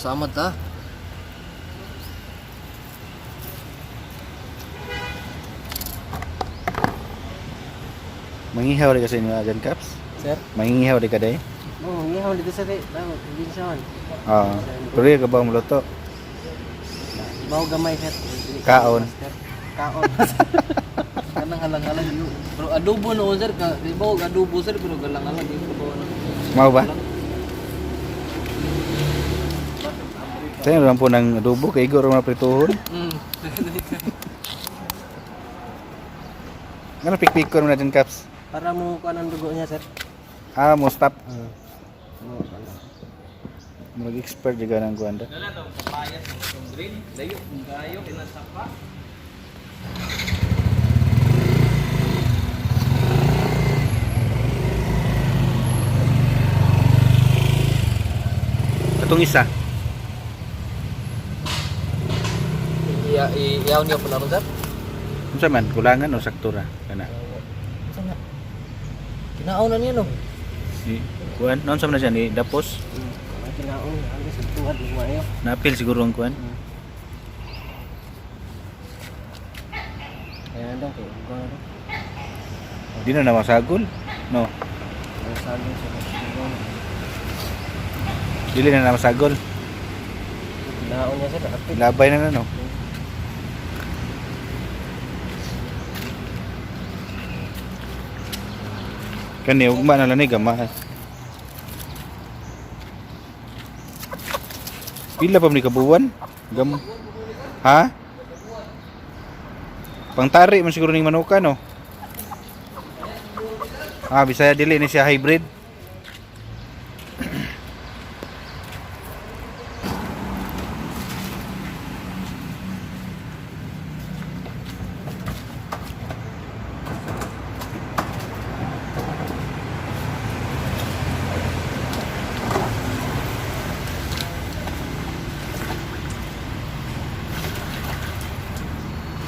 Sama ta. Mangihaw di kasi ni Ajan Caps. Sir. Mangihaw di ka day. Oh, ngihaw dito sa daw, hindi siya. Ah, tuloy ka ba muluto? Bawo gamay sir. Kaon. Kaon. Kanang halang-halang yun. Pero adobo no sir, bawo adobo sir pero galang-halang yung bawo na. Mau ba? Saya naman po ng adobo kay Igor mga prituhon. Ano pikpikon mo na dyan, Caps? Para mo kuan ang dugo niya sir. Ah, mo stop. Mo kuan. Mag-expert juga ng kuanda. Wala daw papayas ng green, layo kung gayo kinasapa. Katong isa. Iyaw niyo pala sir. Unsa man kulangan o saktura kana? Sana. Kinaon na niya no. Ni kuan, naon sa man siya ni dapos. Kinaon, ang sa tuwad mo ayo. Napil siguro ang kuan. Kaya daw kay kuan. Di na masagol. No, Ang sabi sa kuan. dili na masagol. Kinaon niya sir, apil. Labay na no. Kani ugma na lang ni gama. Pila pa ni kabuwan? Gam. Ha? Pangtari man siguro ning manuka no. Ah, bisaya dili ni siya hybrid.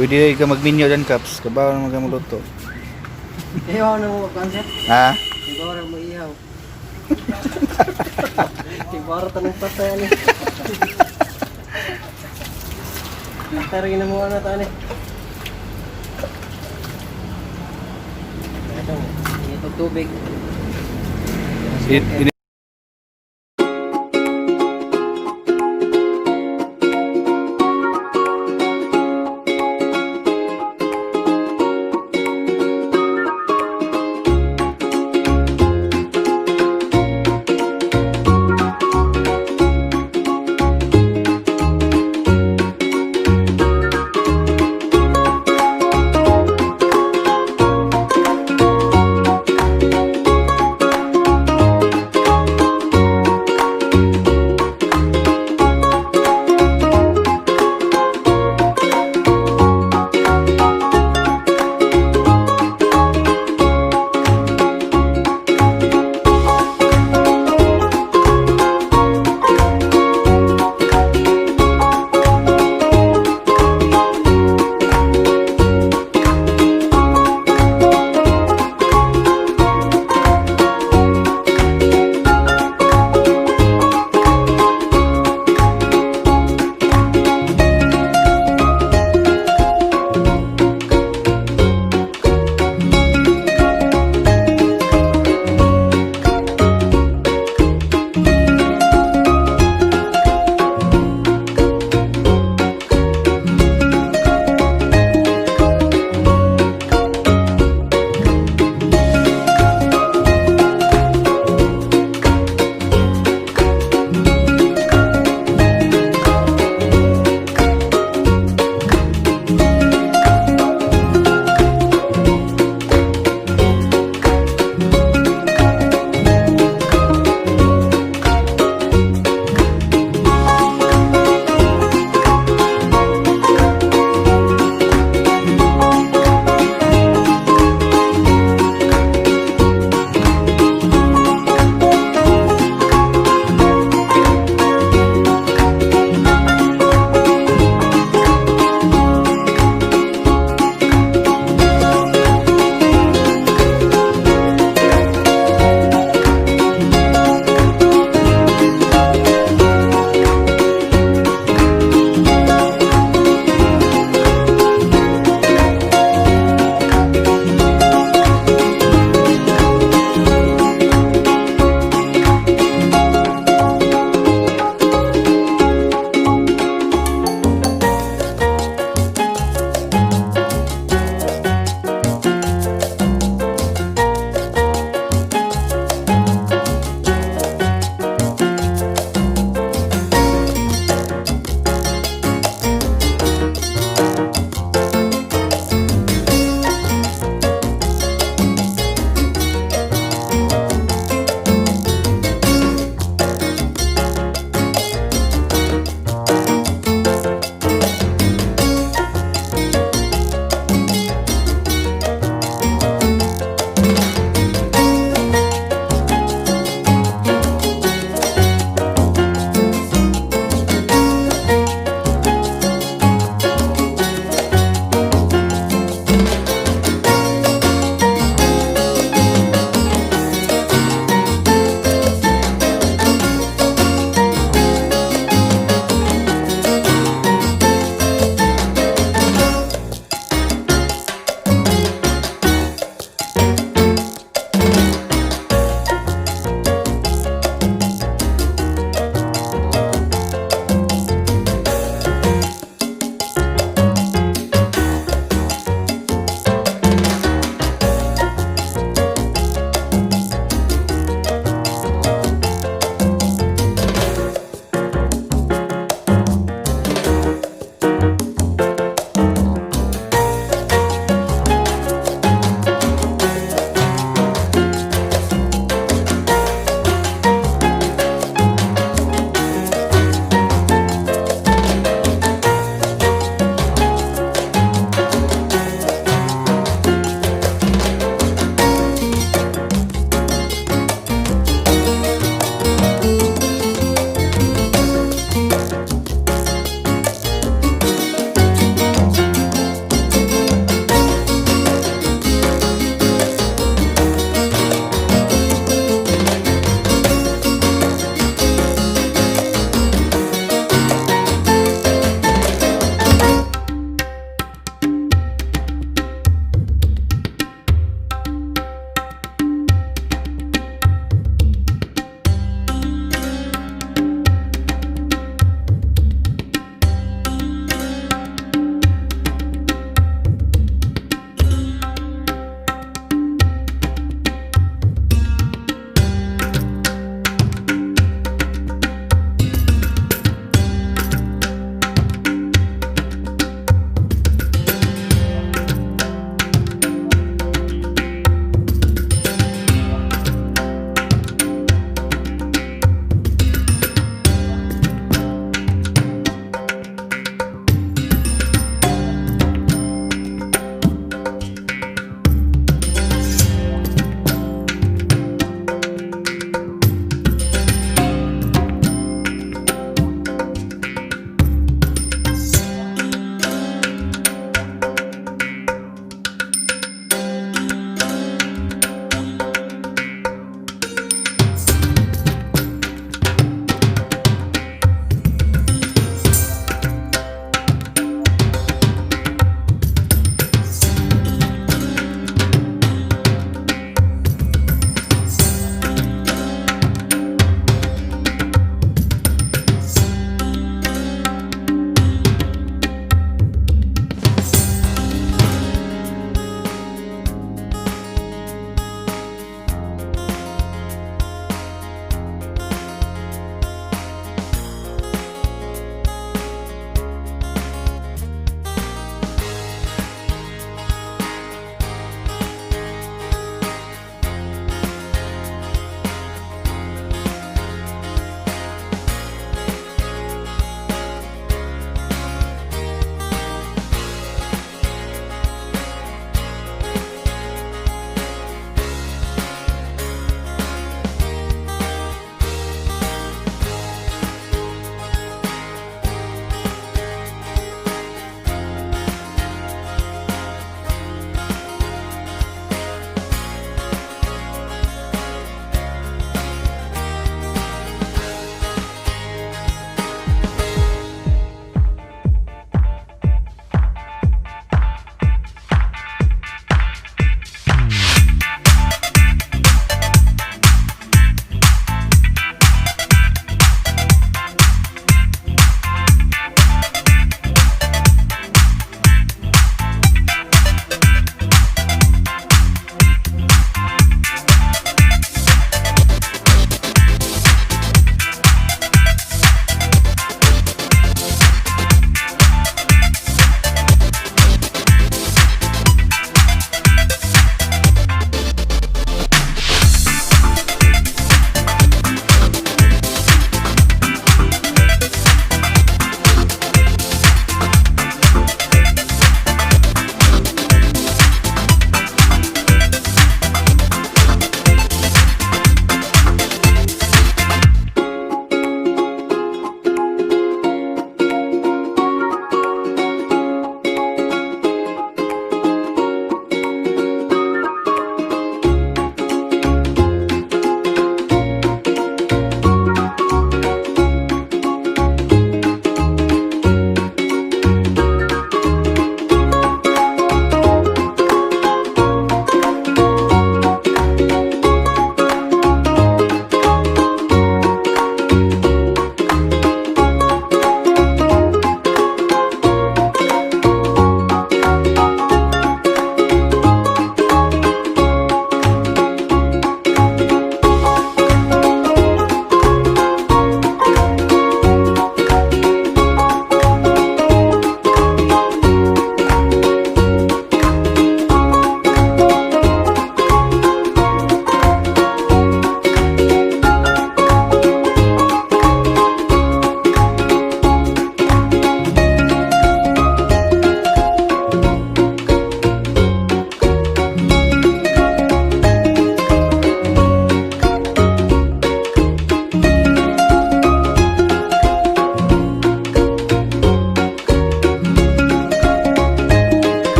Pwede ka magminyo dyan, Caps. Kabaw naman ka magluto. Iyaw na mo kuan sir. Ha? Ibaw ra mo iyaw. Ibaw ra tanong patay ani. Tarin na mo ana ta ani. Ito tubig. Ini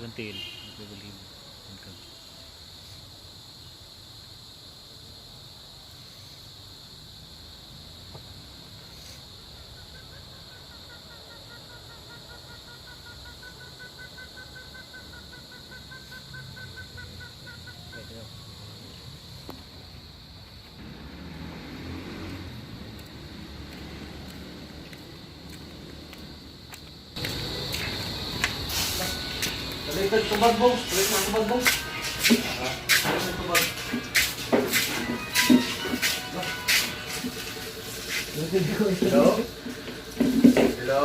karantil. Nagbibilibo. Balik tubag bong. Balik na tubag bong. Balik na tubag. Hello? Hello?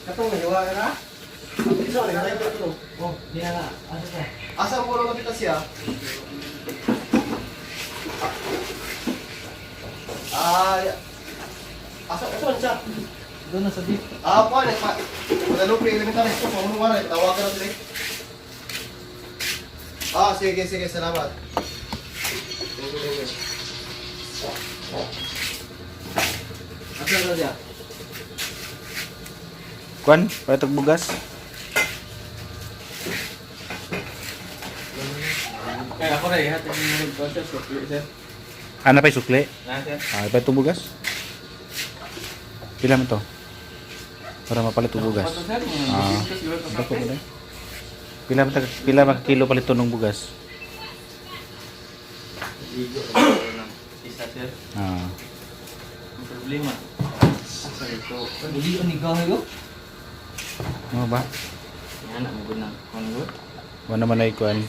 Katong nagawa ka na? Isa, nagawa ka na. Oh, di na. Asa ka? Asa mo lang kita siya? Asa siya? Doon na sa deep. Pa, magalupi elementary school, pamunuan na, tawagan na sila. Sige, salamat. Sige. Asa ka siya? Kuan, paitag bugas. Kaya ako na ihat yung mga process ko, sir. Ana pa'y sukli. Na, sir. Paitag bugas. Pila man to? Para mapalit og bugas. Pato, sir. Dako ba na? Pila ba ka kilo palit to ng bugas? Ligo. Isa, sir. Ah. Ang problema. Asa ito? Hindi ko nigaw ko. Ano ba? Yan, ang gunang. Kung Wala naman ay kuan.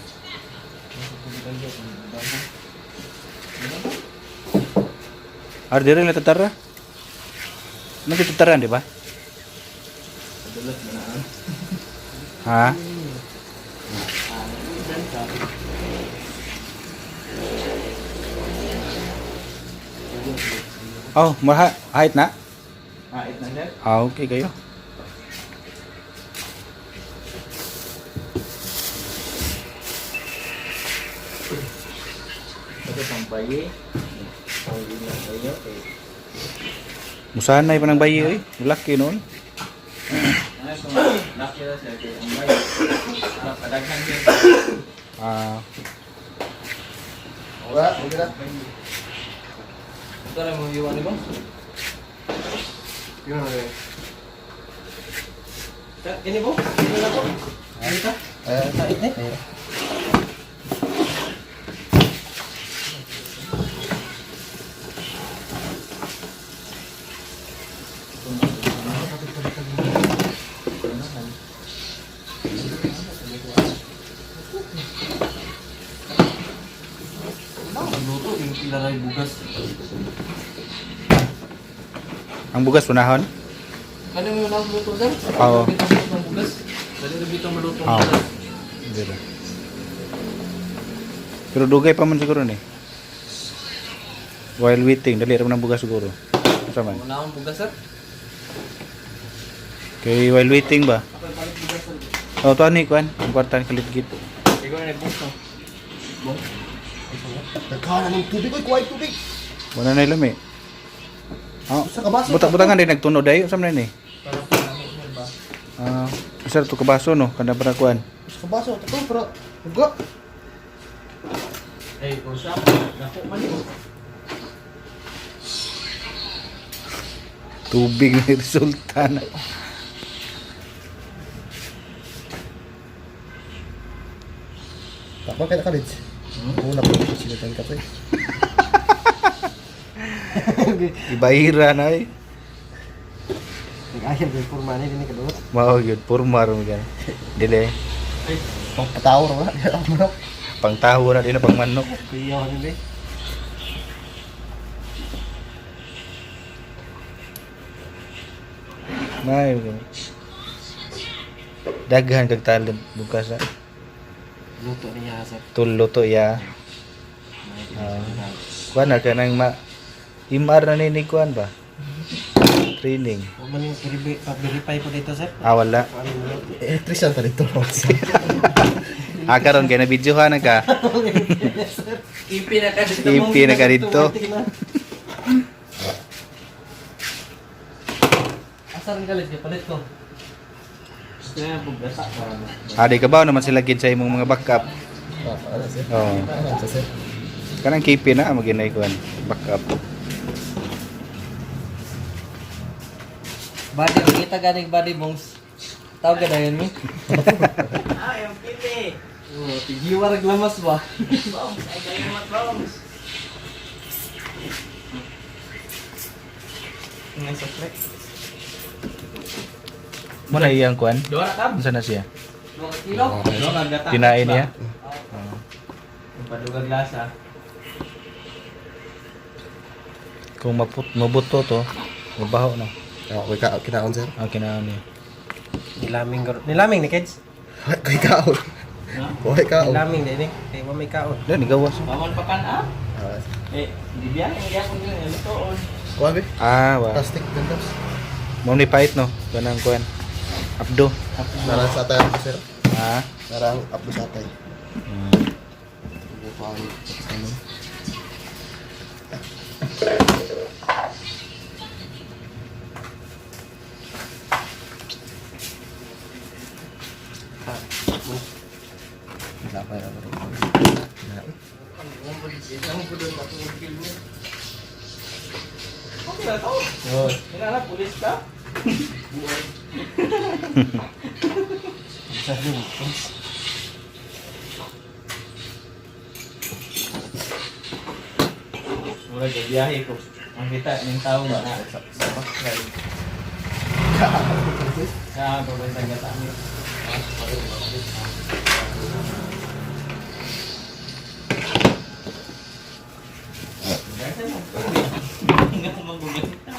Dire na tatara. Nagtataran, di ba? Padulas na na. Ha? Oh, height na? It na, sir. Okay kayo. Ito sampay. Sampay na kayo. Musanay pa ng bayi, oy. Laki noon. Ano ito nga? Laki na sir. Ang bayo. Padaghan sir. Ah, Wala, hindi na. Ito rin mo iwan ni bang? Yun na rin. Ini po? Ini na po? Ano ito? Tait eh? Luto yung pilaray bugas. ang bugas unahon. Ano mo lang luto sir? Oo. Ng bugas. Dali na bito maluto ng Oo. bugas. Dire. Pero dugay pa man siguro ni. While waiting, dali ra man ang bugas siguro. Asa man? Wala akong bugas sir. Kay while waiting ba? Ako palit bugas sir. Oh, to ani kuan, ang kwartan kalit-git. Ikaw na nag-book no? Bong? Nagkahan ng tubig, oy, kuha yung tubig. Wala na ilami. Oh, Sa kabaso. butak-butangan din nagtuno dayo sa man ni. Para po namin sir ba? Ah, isa to kabaso no, kada para kuan. Sa kabaso, ito, pero, huwag. Eh, kung siya, naku man yun. Tubig na yung resulta na. Takpan kayo na college. Una po, sinatan ka pa eh. Ibaira na eh. Nag-ayam yung forma niya, hindi ka doon. Mao gyud purmar mo gan. Dili Ay, Patawar ba? Ako mo na. pangtaho na din na pang manok. Kuya ko nila eh. May daghan kag talent bukas na. luto niya sir. Tulo to ya. Kuan na kanang imar na ni kuan ba? Training. Huwag man yung verify ko dito sir. Wala. Electrician pa dito. Karon kay na videohan na ka. Ipi na ka dito. Ipi na ka dito. Asan galit ka palit ko? Kaya pagdasa ka. Di kabaw naman sila gid sa imong mga backup. Ano sir? Oo. Ano sir? Kanang KP na maginay kuan backup. Body, kita ganing body bongs. Tawag ka na yun, mi? Yung pipi. Oo, tigiwar glamas ba? Bombs. Ay, kayo mat bombs. Ngay sa flex. Mo na iyang kuan. Dora tab. Unsa na siya? 2 kilo? Dora gata. Kinain niya. Yung padugag lasa. Kung mabuto to, mabaho na. Okay ka, kinaon sir. Kinaon niya. Nilaming ni kids. Kay kaon. Okay kaon. Nilaming din ni. Kay mo may kaon. Dali gawas. Paman pa kan ah. Ah, Di biya yung gyapon yun. Ano to on. kuha be. Wa. Plastic gantos. Mo ni pait no. Kanang kuan. Abdo. Narang sa tayo sir. Ah. Narang uplo sa tayo. Hmm. Ano? Wala pa yung Okay na to. Kailangan pulis ka. Mula ka biyahe ko. Ang kita ng tao ba na sa background. Kaya ako ba yung tagatami. Hindi ako magugita.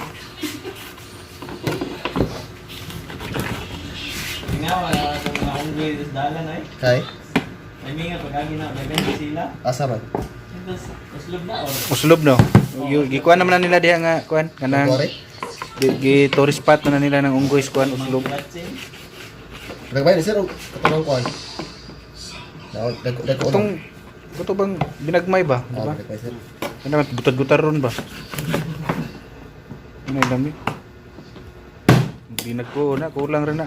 Tingnan mo, itong mga unggoy sa dalan ay. Kay? Ay, may nga pagkagi na, may sila. Asa man? Uslog na, or? Uslob no. Gikuan naman na nila diha nga kuan kanang Kuwari? gi tourist spot na nila ng unggoy kuan uslob. Nagbayan ni sir, katulong kuhan. Dagko Itong ito bang binagmay ba? Di ba? Nagbayan sir. Ano naman gutad-gutar ron ba? Ano yung dami? Hindi nagko na kulang rin na.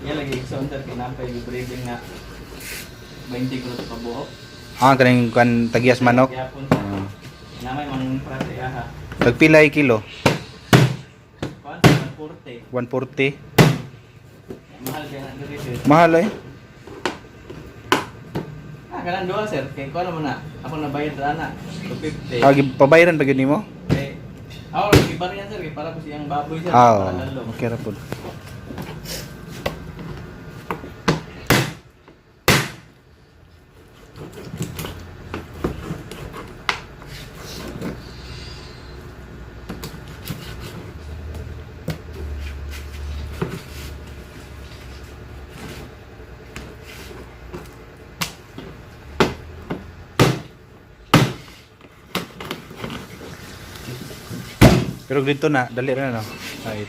Yan lagi exonter kinampay yung breathing na 20 grot pa buhok. Kaning kan tagias manok. Kaya punta. Namay mang prate aha. Tagpilay kilo? Kuan, 140. 140. Mahal kaya na dito. Mahal eh. Ganang doa sir. Kaya kuan naman na. Ako nabayad na na. 250. Pabayaran pa gini mo? Eh, ako ibar yan sir. Kaya para po siyang baboy sir. Oo. Para lalo. Okay ra pud. Pero dito na, dali rin no. Ay.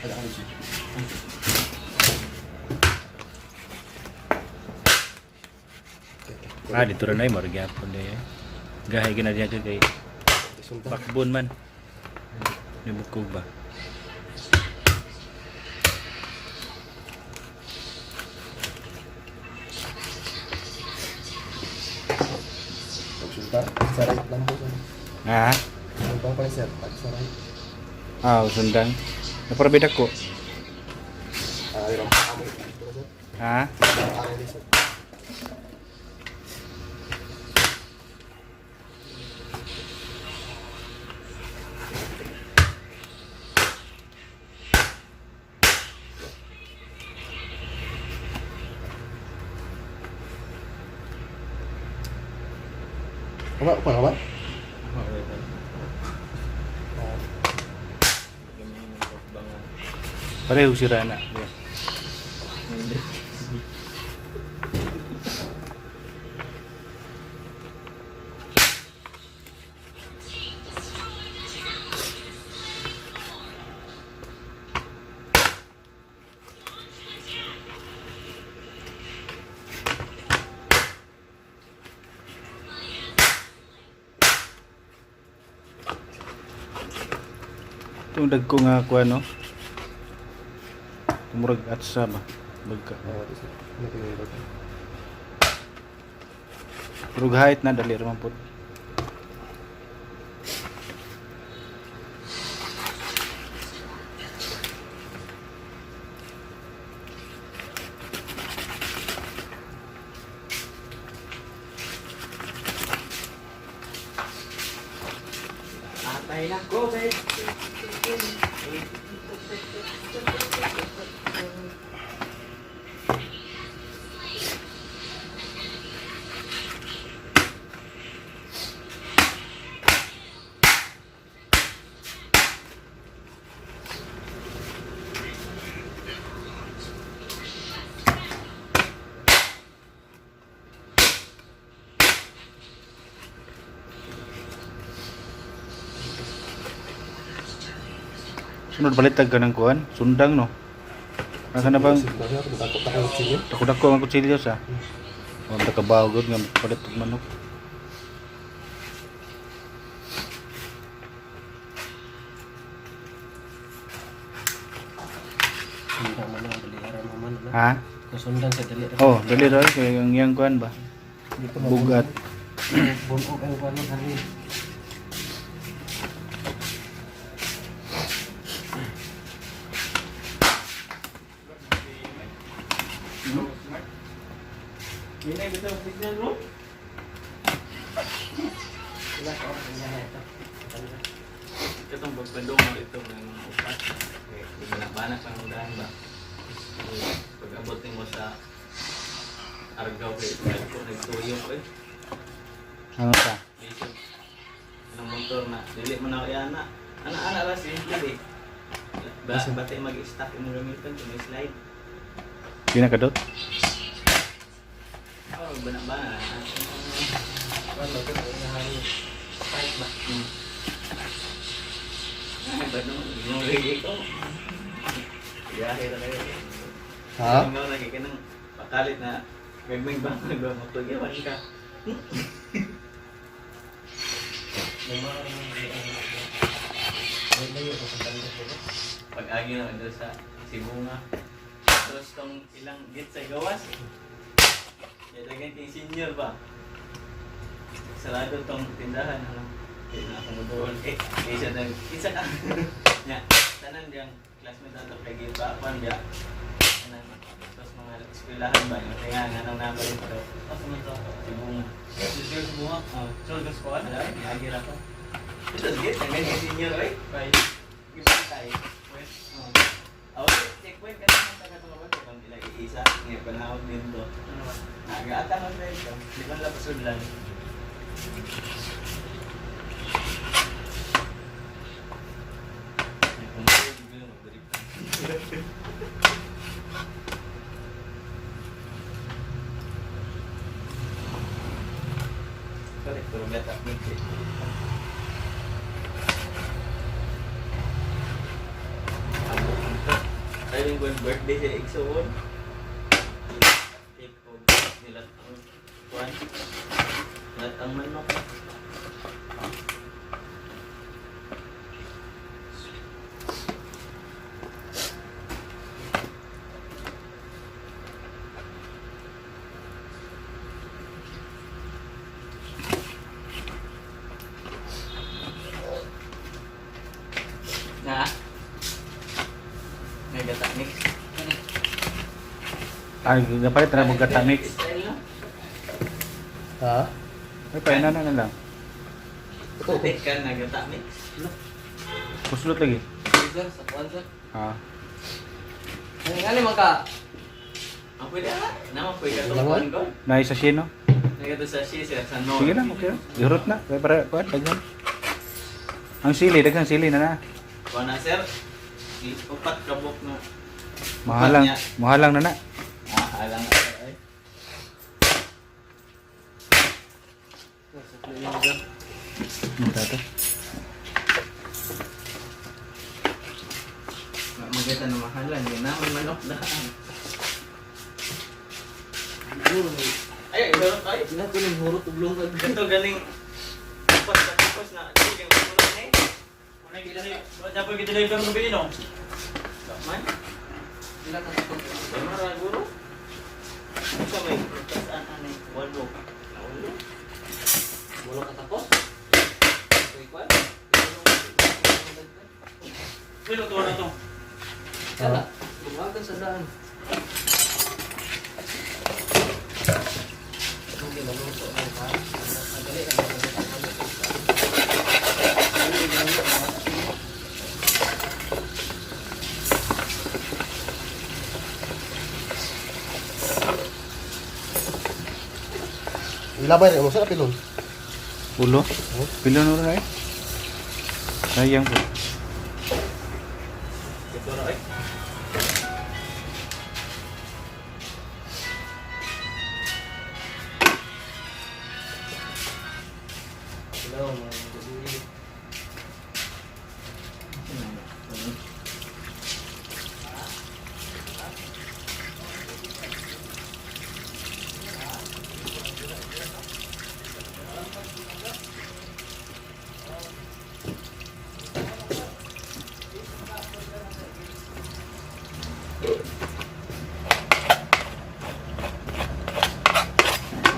Dito rin ay marga po de. Gahay gina diya kay bakbon man. Ni bukog ba? Sultan, saray lang po sir. Ha? Sultan pa sir, saray. Sundang. Naparabida ko. Ayun. Ha? Ayun din sir. Apa? Apa? Pareho sira na. Itong dagko nga kuha no. Murag atsa ba? Bagka. Pero gahit na dali raman po. Atay na ko, babe. Sunod balitag ka ng kuhan, sundang no. Nasa na bang dako-dako ang kutsilyo sa. Wala ka bawgod nga balitag manok. Sundan man ang dali ara mo man na. Ha? Kusundan sa dali. Oh, dali ro kay ang yang kuhan ba. Bugat. Bunog ang kuan mo kani. Yun ay gusto mong signal mo? Itong pagpandong mo ito ng upat. Hindi banak-banak lang ang daan ba? Pag-abot mo sa Argao ko, nagtuyo ko eh. Ano sa? Isip. Anong motor na, dili mo na kaya na. Ana-ana lang simple eh. Bati mag-stack yung gamitan kung may slide. Di na kadot. Oh, banak-banak. Ano ka na spike ba? Ay, ba't naman? Yung reggae ko. Biyahe na kayo. Ha? Yung nga nagiging ng pakalit na gagming ba? Magpagyawan ka. Pag-agi naman doon sa Sibunga. Tapos itong ilang git sa gawas. Kaya lagyan kay senior ba? Sarado itong tindahan. Ano? Kaya na akong doon. Isa na. Isa na. Nya, tanan diyang classmate nato kay Gilpa. Kwan diya. Tapos mga eskwelahan ba? Yung kaya nga nang number ito. Tapos naman ito. Sibunga. Sibunga? Oo. So, gusto ko ano? Agi lang ko. Ito, git. Lagyan kay senior. Ay, bye. Gipin tayo. Pwes. Oo. Checkpoint ka naman sa katulungan. Kung nila iisa. Ngayon, panahon din to. Ano ba? Nag-aatang ang ito. Di ba lang pasudlan? Correct, pero gata mix eh. Tayo yung birthday sa Exo-1. Cake po. Nilat ang kuwan. Nilat ang manok. Na? May gata mix. Ay, napalit na mo gata mix. Style no? Ha? Ay, paina na lang. Putik ka na gata mix. Kusulot lagi. Sir, sa kuwan sir. Ha. Ano man ka? Ang pwede ka? Naman pwede ka tukuan ko? Na isa sino? Nagato sa sisir, sa no. Sige na, okay. Ihurot na. Kaya para kuan daghan. Ang sili, daghang sili na na. Kuha na sir. Upat kabok na. Mahalang, niya. mahalang na na. Alang na sir ay. Tato. Maganda na mahalan. Yan naman manok daan. Ay, meron tayo. Sila ko ng hurot ublong ka. Ito galing upat na tapos na. Galing ulo na eh. Dapat kita dari film lebih no. Man? Sila ka sa Marah guru. Sa may perasaan ani walo. Walo. Wala ka tapos? Okay, kwan? Pilo to na to. Kala, lumagan sa daan. Hindi maluto na ka. Madali lang Ilabay rin mo sa pilon. Ulo? Pilon ulo na eh. Sayang po. Ito na ay. Hello, mga gabi.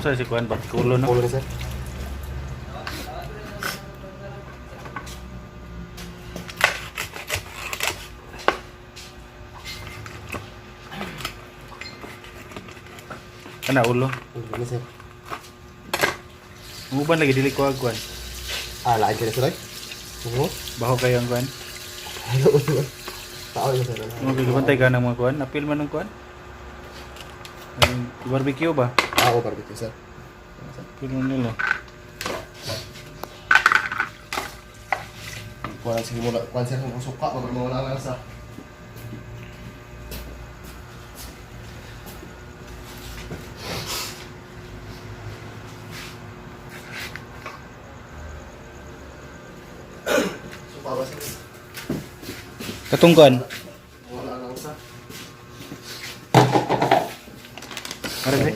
Sa si kuan pati ulo no. Ulo ni sir. Kana ulo. Ulo ni sir. Uban lagi dili ko kuan. Ah, lain kira sir. Oo. Baho kayo ang kuan. Hello ulo. Tao ni sir. Mo gibantay ka ng mga kuan, apil man ng kuan. Ang barbecue ba? Ah, oh, barbecue sir. Apil man nila. Kuan sige mo kuan sir kung suka pag mawala lang sa. Suka ba sir? Katong kuan. Wala lang sa. Ara dai.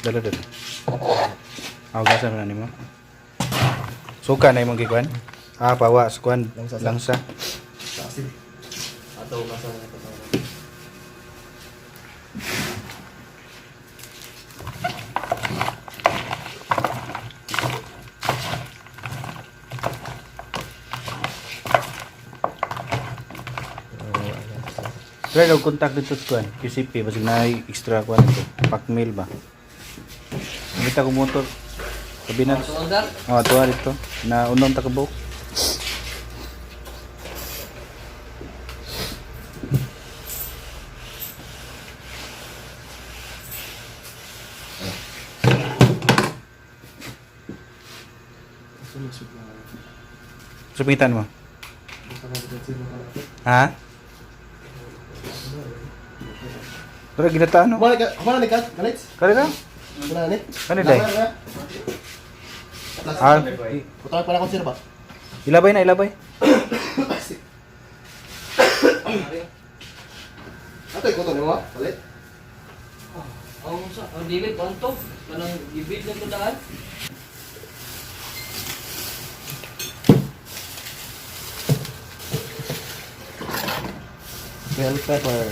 Dala. Aw gasa man nimo. Suka na imong gikuan. Ah, pawa sa kuan. Langsa. Kasi atau masa na ito. Try daw contact dito sa kuan. QCP basig na extra kuan ito. Pack meal ba? Kita ko motor. Kabinet. So, sir, Oh, tuwa dito. Na unom ta kabuk. Supitan mo. Ha? Pero ginataan no? Kumana ni Kat? Galit? Kali ka? Kumana ni? Ano day? Ah, Putang pala ko sir ba? ilabay na, ilabay. Ato ikuto ni mo? Galit? ang sa, ang dili kwanto, kanang gibid na to daan. Bell pepper.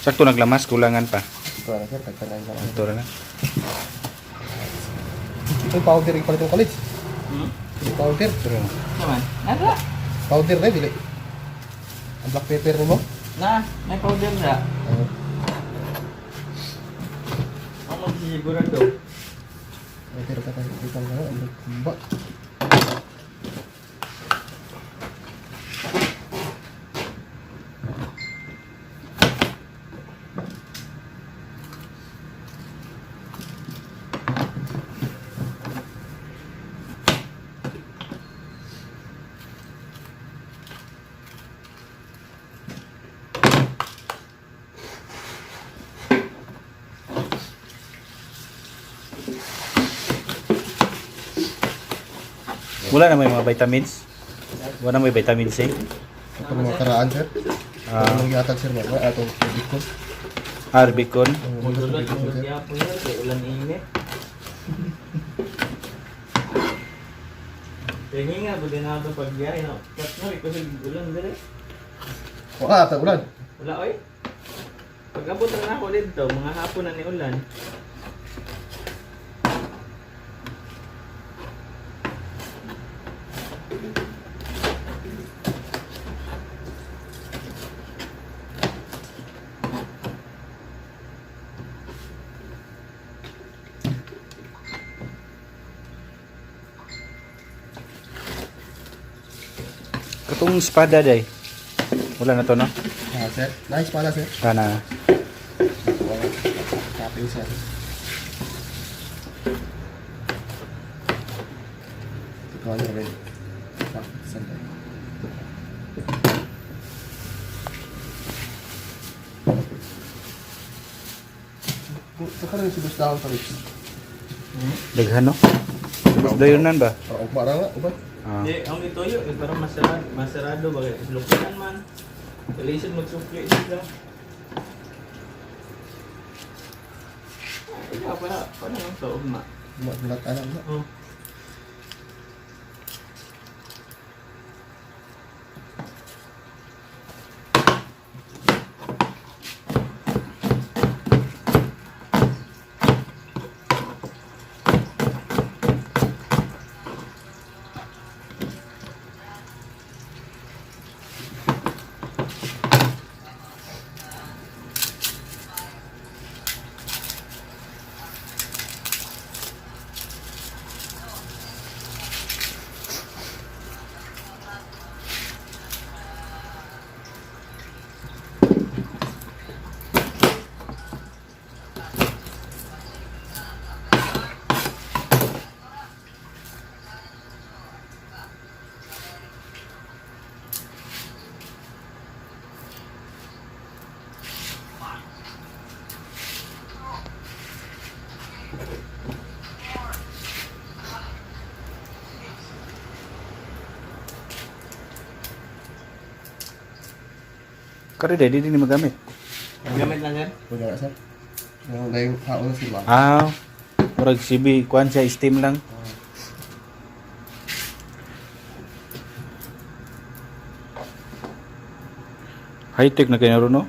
Sakto naglamas, kulangan pa. Ito na sir, tagtangan ka lang. Ito na. Ito yung powder yung palit yung college. Yung powder. Naman. Nada. Powder na dili. Ang black pepper ni mo? Na, may powder na. Ang magsisigurado. Ay, pero katang nga, ang kumba. Wala na may mga vitamins. Wala na may vitamin C. Ito mga karaan sir. Ah, Anong yatag sir mo? Atong bikon. Arbicon. Ulod, ulod yapon yan. Kaya ulan init. Kaya nga, pwede na ito pagbiyahe, no? Kat no, ikaw ulan dire. Wala, ta ulan. Wala, oy. Pag-abot na ako dito, mga hapon na ni ulan. Katong espada day. Wala na to no? Ah, sir. Nice pala, sir. Kana. Wala. Copy, sir. Ikaw na rin. Sandali. Saka rin si Gusto akong talis. Daghan no? Tapos dayonan ba? Para nga, ubat. Ah. Hindi, ang itoyo, parang masarado ba? Lukian man. Kalisod magsukli sila. Ikaw, paano ang taog ma? Bulat alam na. Oh. Kare day di magamit. Gamit lang yan? Pwede nga, sir. Yung dahil haon sila. Ah. Murag CB kuan siya steam lang. High tech na kayo no?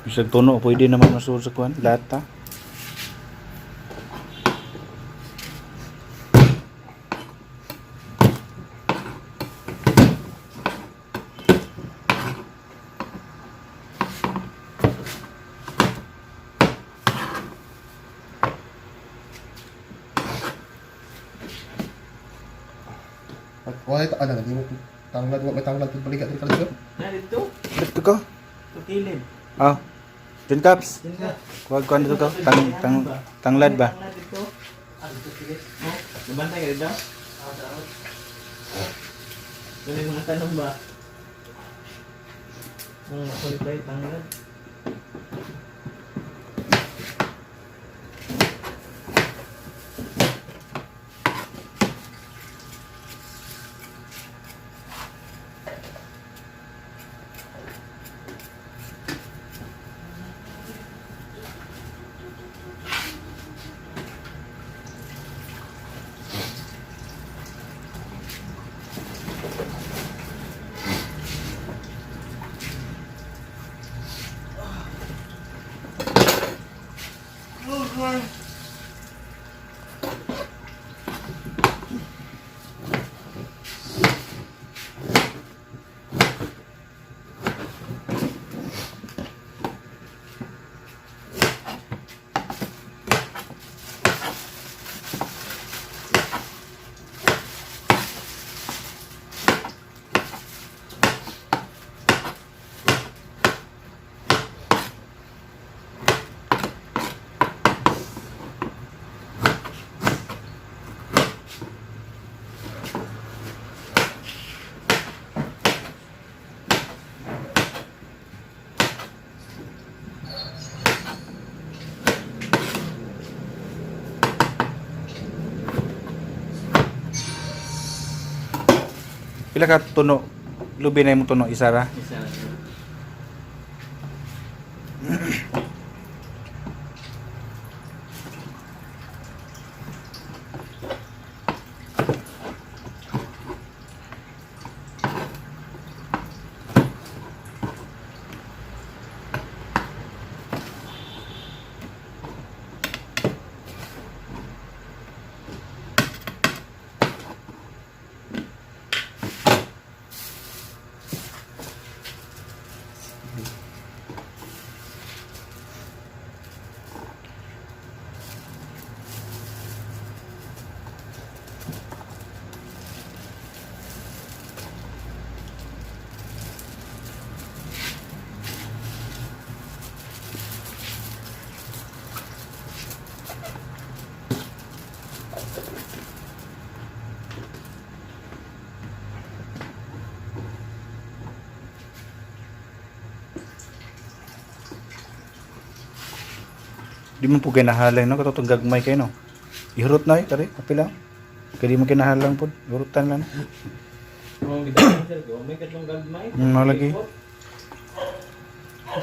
Bisag tuno pwede naman masuot sa kuan lata. Wala ito, ano, hindi mo tanglad, may tanglad yung balikat yung kalit. Na dito? Dito ko. Tukilid. Ah. John Caps. Dito. Wag kuan dito ko. Tanglad ba? Tanglad dito. Ah, dito sige. Oh, nabantay ka dito? Kung yung mga tanong ba? Mga kulit tanglad. Pila ka tuno? Lubi na imong tuno isa ra. Isa na siya. Di man po kinahalang no katong gagmay kay no. Ihurot na tari apila. Kaya di mo kinahalang po. Ihurutan lang. Kung bidahan sir, kung may katong gagmay. Malagi.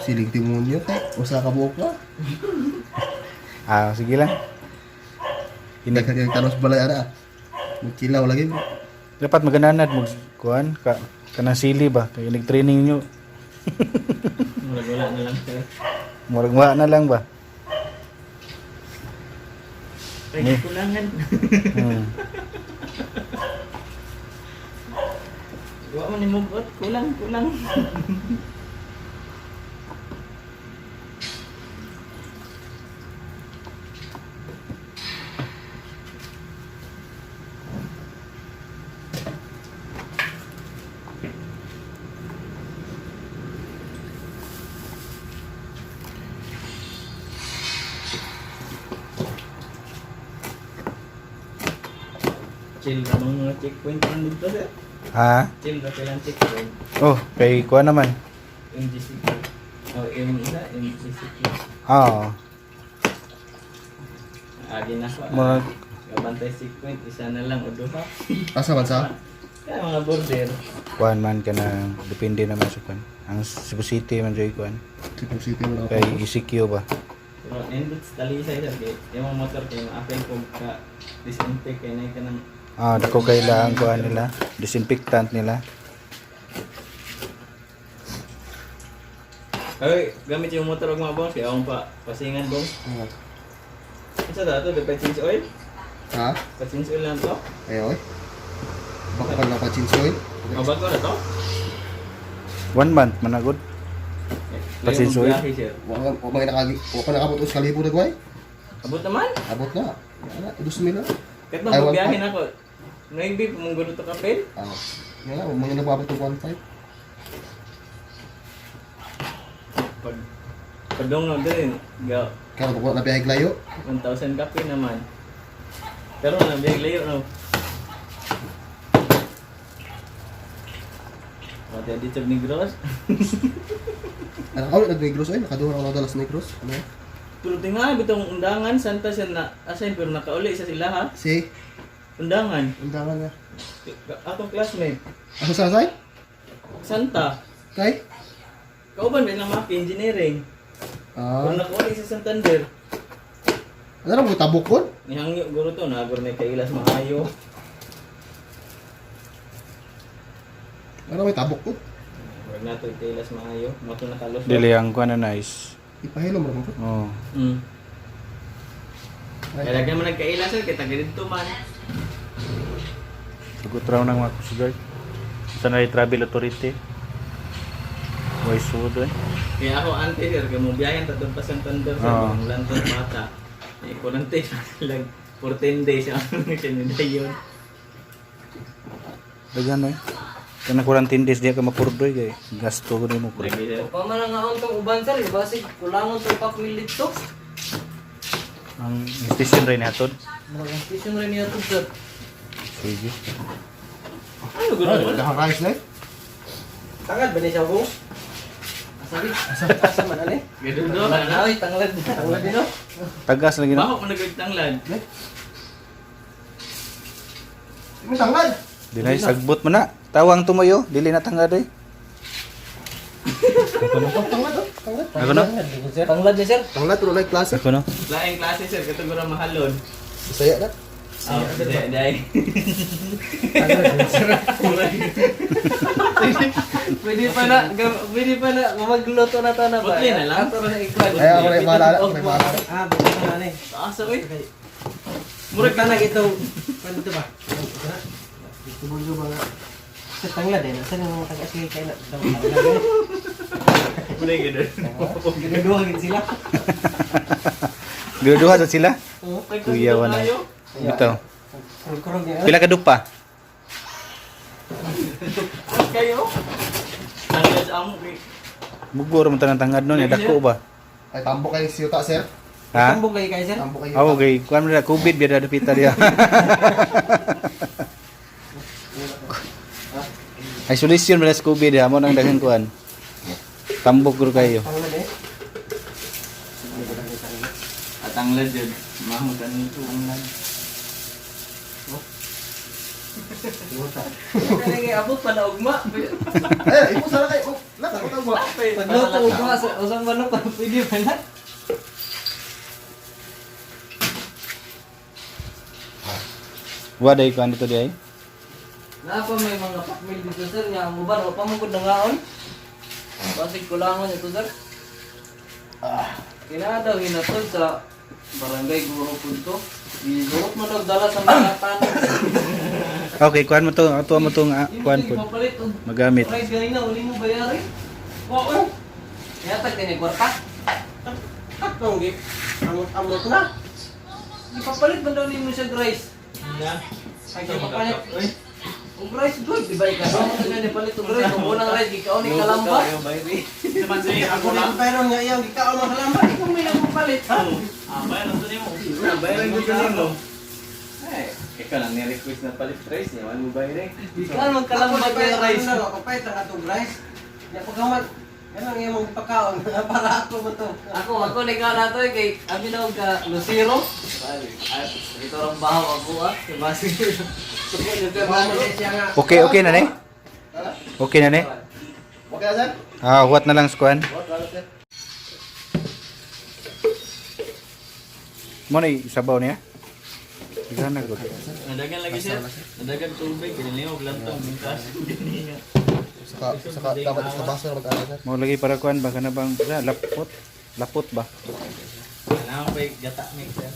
Siling timonyo kay usa ka buok na. Ah, sige lang. Hindi ka tanos balay ara. Magkilaw lagi. Dapat magananad mo kuan ka kanang sili ba kay nag-training nyo. Wala na lang sir. Murag wa na lang ba. Kaya kulangan. Hmm. Wa man mo bot, kulang. Chill ka mga checkpoint lang dito sir. Ha? Chill ka kailang checkpoint. Oh, kay kuan naman. MGCQ. Oh, MGCQ. Ah, Agi na ko. murag Kabantay checkpoint, isa na lang o duha. Asa man sa? Kaya mga border. kuan man kana depende naman sa kuan. Ang Cebu City man joy kuan. Tipo city mo na Kay ako. ECQ ba. Pero nindot sa talisay sir, kaya yung mga motor kayo ma-apply ko ka disinfect kaya na ka ng Ah, dako kailangan kuan nila, disinfectant nila. ay, gamit yung motor og mga boss, kaya akong pasingan bong. Isa dato, dapat change oil? Ha? Pa-change oil lang to? Ayo. Baka pa na pa chinsoy. Mabago na to? 1 month managod. Pa-change oil? Biyahe, sir. Wa may nakagi. Wa pa nakabot us kalibo na gway. Abot naman? Abot na. Ana, 2,000 na. Kahit Ay, nang one biyahe five. na ako. Maybe, munggulo to kapil? Ah. Yan nga, mo yung nababot ng 1.5. Pagdong na din, Kaya kung na biyahe layo. 1,000 kapil naman. Pero nabiyag layo no. Pati dito ni Gross. Ano ako nag-negros ay nakaduha ako dalas negros. Ano? Pero tingnan bitong undangan santa siya na assign pero nakauli sa sila ha. Si Undangan. undangan nga. Atong classmate. Ako sa say? Santa. Kay? Kauban ba ng mga engineering? Ah. Pero nakauli sa Santander. Ano ra mo tabok kon? Nihangyo guro to na agor may kailas maayo. Ano may tabok kon? Wag na to kailas maayo. Mo to nakalos. Dili ang kuan na nice. Ipahilom ra mo. Oh. Kaya lagyan mo nagkailas sir, kita ganito man. Sugot raw ng mga kusugard. Sa na travel authority. Way sud eh. Kaya ako ante sir, kaya mo biyahin tatong pa Santander sir, Oo. mga lantong bata. Eh, kurante lang for 10 days ang sinunday yun. Dagan eh. Kana quarantine days diya ka mapurdoy kay gasto ko nimo ko. Lagi sir. Pamanangaon tong uban sir, basig kulangon tong papilit to. Ang station rin hatod. Mga station rin niya to sir. Sige. Ano guro mo? Nakakayos na eh. Tangad ba ni siya ko? Asabi, asa man ali? Ganun do ka na. Ay, tanglad din no. Tagas lagi na. Baho mo nagagtanglad. May tanglad. Dinay sagbot mo na. Tawang tumayo, dili na tangad eh. Tanglad oh. Tanglad. Ako no? Tanglad ni sir. Tanglad pero like klase. Ako no? Laing klase sir, katugura mahalon. Saya na. Ah, day. Pwede pa na magluto na ta na ba? Butli na lang. Ato na ikwan. Ay ako na maalala, ako na maalala. Ah, buti na ni. Taas ako eh. Murag tanag ito. Paano ito ba? Tubog ba nga? Sa tanglad eh. Nasaan yung tagas kayo kayo na? Mulai ganun. Ginaduhagin sila. Graduha sa sila. Oo. Kuya wala. Bitaw. Kurang niya. Pila ka dupa? Kayo? Tanglad sa amo eh. Bugor mo tanang tangad no, dako ba? Ay tambo kay siyuta sir. Ha? Tambok kayo kayo sir? Tambo kay. Ako kay kuan mo na COVID biya da pita dia. Isolation mo na sa COVID ya, mo nang daghang kuan. Tambok guro kayo. Tanglad eh. Tanglad yun. Mahutan nito. Tanglad. Kaya nga abot pa na ugma. Ipo sana kayo. Nasa ko tawag mo. Pagluto ugma sa usang manok pa pwede ba na? Waday ko ano to di ay? Napa may mga pakmil dito sir nga mo ba pa mo gud nangaon? Basig kulangon ito sir. Kinadaw hinatod sa barangay Guro Punto. Iguot mo daw dala sa mga tanong. Okay, kuan mo to, ato mo tong kuan po. Mapalit og Magamit. price ganina uli mo bayarin. Oo. Yata kini kwarta. Atong gi. Amot na. Ipapalit man daw nimo siya Grace. Yan. Ay ipapalit. Og Grace good, di ba ikaw? Ano na ni palit og Grace? Kung unang Grace ikaw ni kalamba. Naman siya Ako ako na lang. pero nga iyang gikaon mga halamba. Ikaw may nagpapalit. Bayan na mo. Bayan mo. Ay, ikaw lang ni-request na palit price niya. Wala mo bayarin. Ikaw man kalamba kay Grace. Ano kapait ang atong rice. Ya pagaman. Yan ang iyong pagkaon para ako mo to. Ako ni ka na to kay abi na og ka Lucero. Ito ang bahaw ako Sa basig. Okay, okay na ni? Okay na ni? Okay na sir? Huwat na lang sa kuan. What na sir? Mo na isabaw niya. Igana gud. Nadagan lagi siya. Nadagan tubig. Kiniliw og lantong. Mintas. Saka dapat sa baso na mag-aral sir. Mo lagi para kuan baka na bang lapot. Lapot ba? Kailangan pa yung gata mix siya.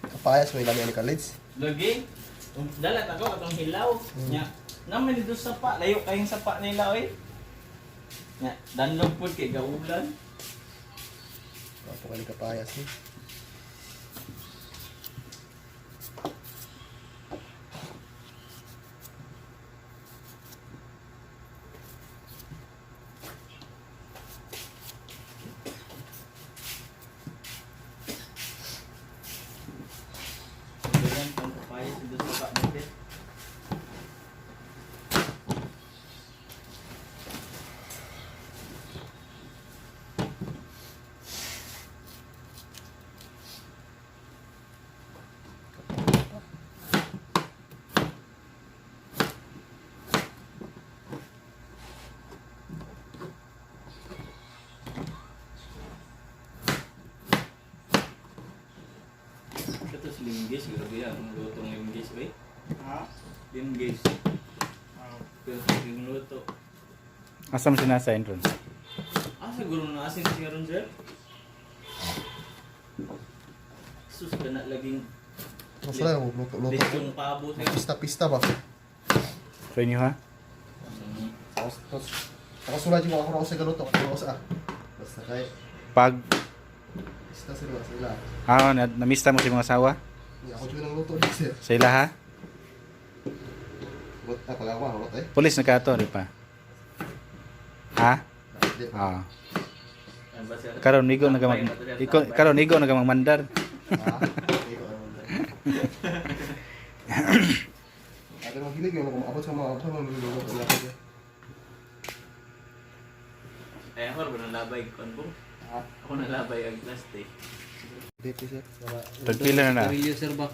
Kapayas may lami ni college. Lagi. Dalat ako atong hilaw. Nya. Naman dito sa sapa. Layo kayong sapa nila oy. Nya. Danlog po kay gaulan. Ako kani kapayas ni. Dagan kang papayas dito sa sapa natin. Ito si linggis, grabe yan. Ang lutong linggis, ba? Ha? Linggis. Pero yung luto. Asa mo sinasayin ron? Siguro na asin siya ron, sir. Sus, ka na laging Masala yung luto. lechong pabo, sir. Pista-pista ba? Sa inyo ha? Ako sulat yung ako sa galuto. Ako sa basta kay Pag pista sila sila. namista mo si mga asawa? Ako juga nang luto di sir. Sa ila ha? Buat apa gawa ako tay? Pulis na ka to, di pa? Ha? Di. Ah. Ano ba, sir? Karon nigo na karon nigo na magmandar. Ah. Ada mo gilig yung abot sa mga abot mo luto niya. Eh, ako ba nalabay kon po? Ako nalabay ang plastic. Dito sir. Tagpila na na? Carillo sir ba?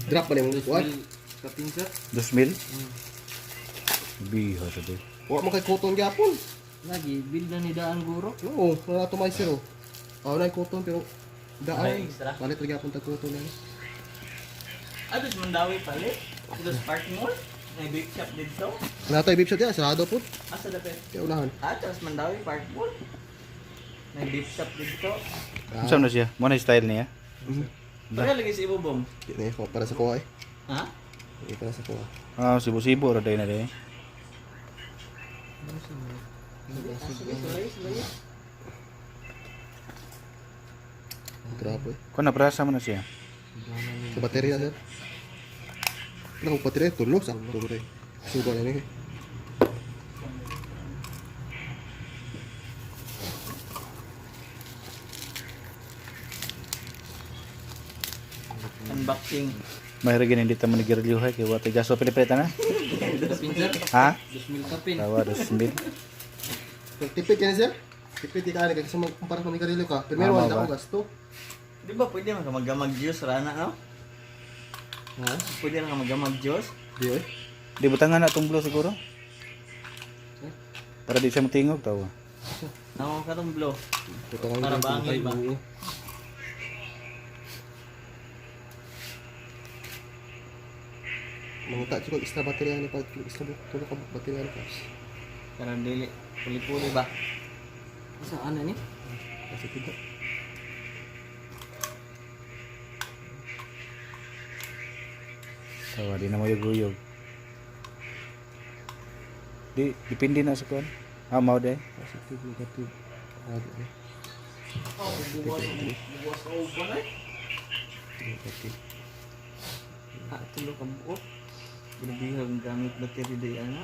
Drop pa yung kuan. Kapin sir. 2,000? Biho sa di. Wa mo kay cotton gyapon. Lagi bill na ni Daan Guro. Oo, wala to may sir. Oh, na cotton pero daan. May extra. Palit lagi apon tag cotton na. Ados mandawi palit. Ados park mall. May big shop dito. Wala to beef shop ya, sarado po. Asa dapat? Kaya unahan. Ados mandawi park mall. May beef shop dito. Unsa na siya? Mo na yung style niya? Pagka lagi si Ibubong. Di na ko para sa kuha eh. Ha? Di para sa kuha. Sibo-sibo ra day na day. Grabe. Kung naprasa mo na siya. Sa baterya sir. Ano kung baterya tulog sa tulog rin. Sugal na ni. Unboxing. May rin hindi taman nagirliw hay kay wate gaso pilipitan na. Kapin sir. Ha? 2,000 kapin. Tawa 2,000. Tipid yan sir. Tipid di ka ani kasi kumpara kami karilo ka. Pero Tama wala ba? akong gasto. Di ba pwede man ka maggamag juice rana no? Ha? Pwede na ka maggamag juice. Di eh. Di butangan na tong blow siguro. Para di siya matingog tawa. Ako ka tong blow. Ito lang Para yung bangil ba? buo. Manguta juga extra baterya ni pa extra tulog ka baterya ni pas. Para dili puli-puli ba? Saan na ni? Kasi tidak. Tawa di na mo yuguyog. Dipindi na sa kuan. Mau deh. Positif negatif. Ada ni. Buwas ka uban ay. Negatif. Tulo ka buo. Binabihag gamit battery day ana.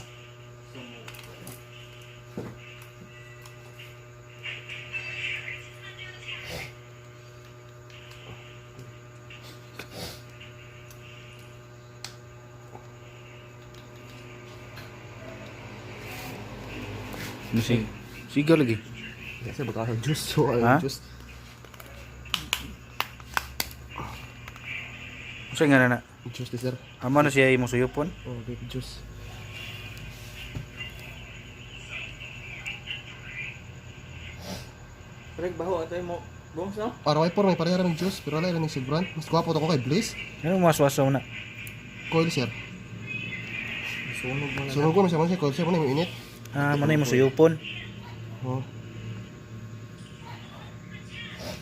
Musik. Siga lagi. Saya bakal jus so Ha? jus. Usa nga na. Jus di sir. Amo na siya imong suyopon. Oh, big jus. Rek baho atay mo. Bongs no? Para wiper may pareha ng jus pero wala rin sigran. Mas gwapo to ko kay Blaze. Ano maswasaw na? Coil sir. Sunog mo na. Sunog ko masama siya coil sir mo na init. Ah, manay mo suyopon. Oh.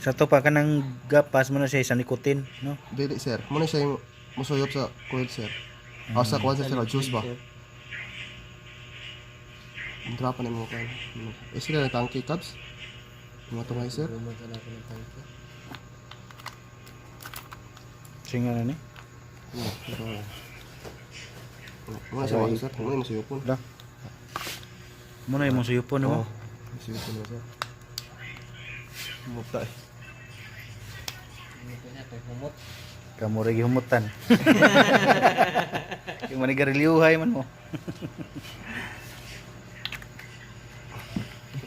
Sa to pa kanang gapas mo na siya sa nikotin, no? Dili sir. Mo na siya yung musuyop sa coil sir. Ah, sa kuwan sir juice ba? Drop na mo kan. Eh sila na tangke cups. Mga tumay sir. Singa na ni. Muna siya mga sir. Muna yung musuyopon. Da. Mo na imong suyopon mo. Musuyopon na sir. Mukta eh. Kamu rin humutan. Yung manigariliuhay man mo.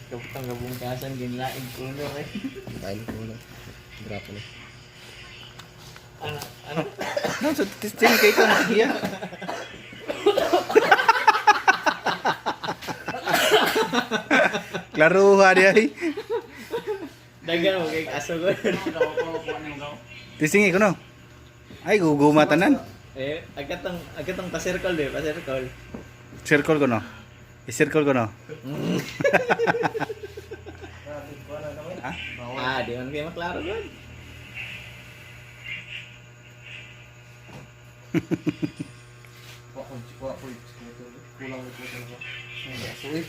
Kapag gabungkasan ginlaing kulo eh. Kain ko na. Drop na. Ano? No, sa testing kay ko nakiya. Klaro ha di ay. Dagan mo kay aso ko. Testing ko no. Ay guguma tanan. Eh, agatong pa-circle de, pa-circle. Circle ko no. I-circle ko no. Ah, di man kayo maklaro doon. Kulang ito talaga. Suwi.